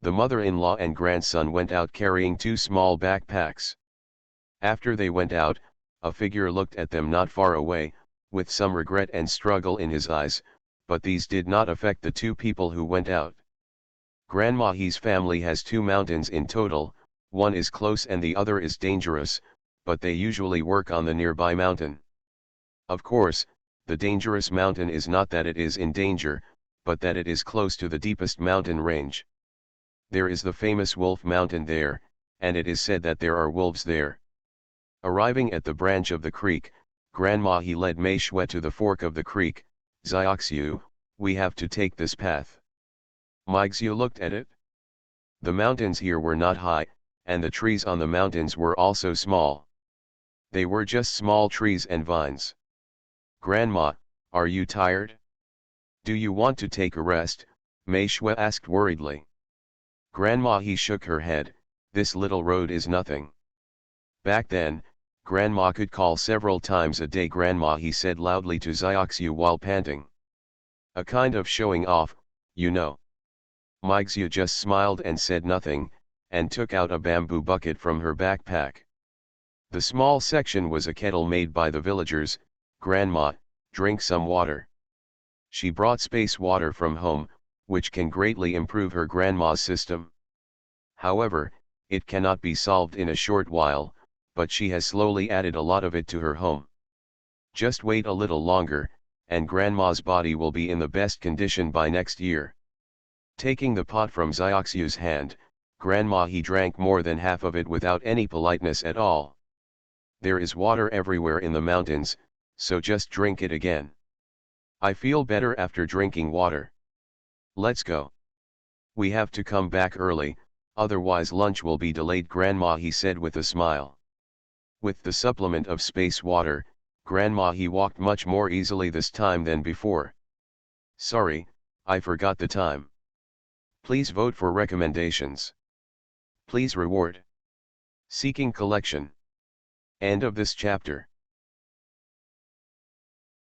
The mother-in-law and grandson went out carrying 2 small backpacks. After they went out, a figure looked at them not far away, with some regret and struggle in his eyes, but these did not affect the 2 people who went out. Grandma he's family has 2 mountains in total, one is close and the other is dangerous, but they usually work on the nearby mountain. Of course, the dangerous mountain is not that it is in danger, but that it is close to the deepest mountain range. There is the famous Wolf Mountain there, and it is said that there are wolves there. Arriving at the branch of the creek, Grandma he led Mei Shui to the fork of the creek. Xiaoxiu, we have to take this path. Meixiu looked at it. The mountains here were not high, and the trees on the mountains were also small. They were just small trees and vines. Grandma, are you tired? Do you want to take a rest? Mei Shui asked worriedly. Grandma he shook her head, this little road is nothing. Back then, Grandma could call several times a day. Grandma he said loudly to Xiaoxiu while panting. A kind of showing off, you know. Meixiu just smiled and said nothing, and took out a bamboo bucket from her backpack. The small section was a kettle made by the villagers. Grandma, drink some water. She brought space water from home, which can greatly improve her grandma's system. However, it cannot be solved in a short while, but she has slowly added a lot of it to her home. Just wait a little longer, and grandma's body will be in the best condition by next year. Taking the pot from Xiaoxiu's hand, Grandma he drank more than half of it without any politeness at all. There is water everywhere in the mountains, so just drink it again. I feel better after drinking water. Let's go. We have to come back early, otherwise lunch will be delayed. Grandma he said with a smile. With the supplement of space water, Grandma he walked much more easily this time than before. Sorry, I forgot the time. Please vote for recommendations. Please reward. Seeking collection. End of this chapter.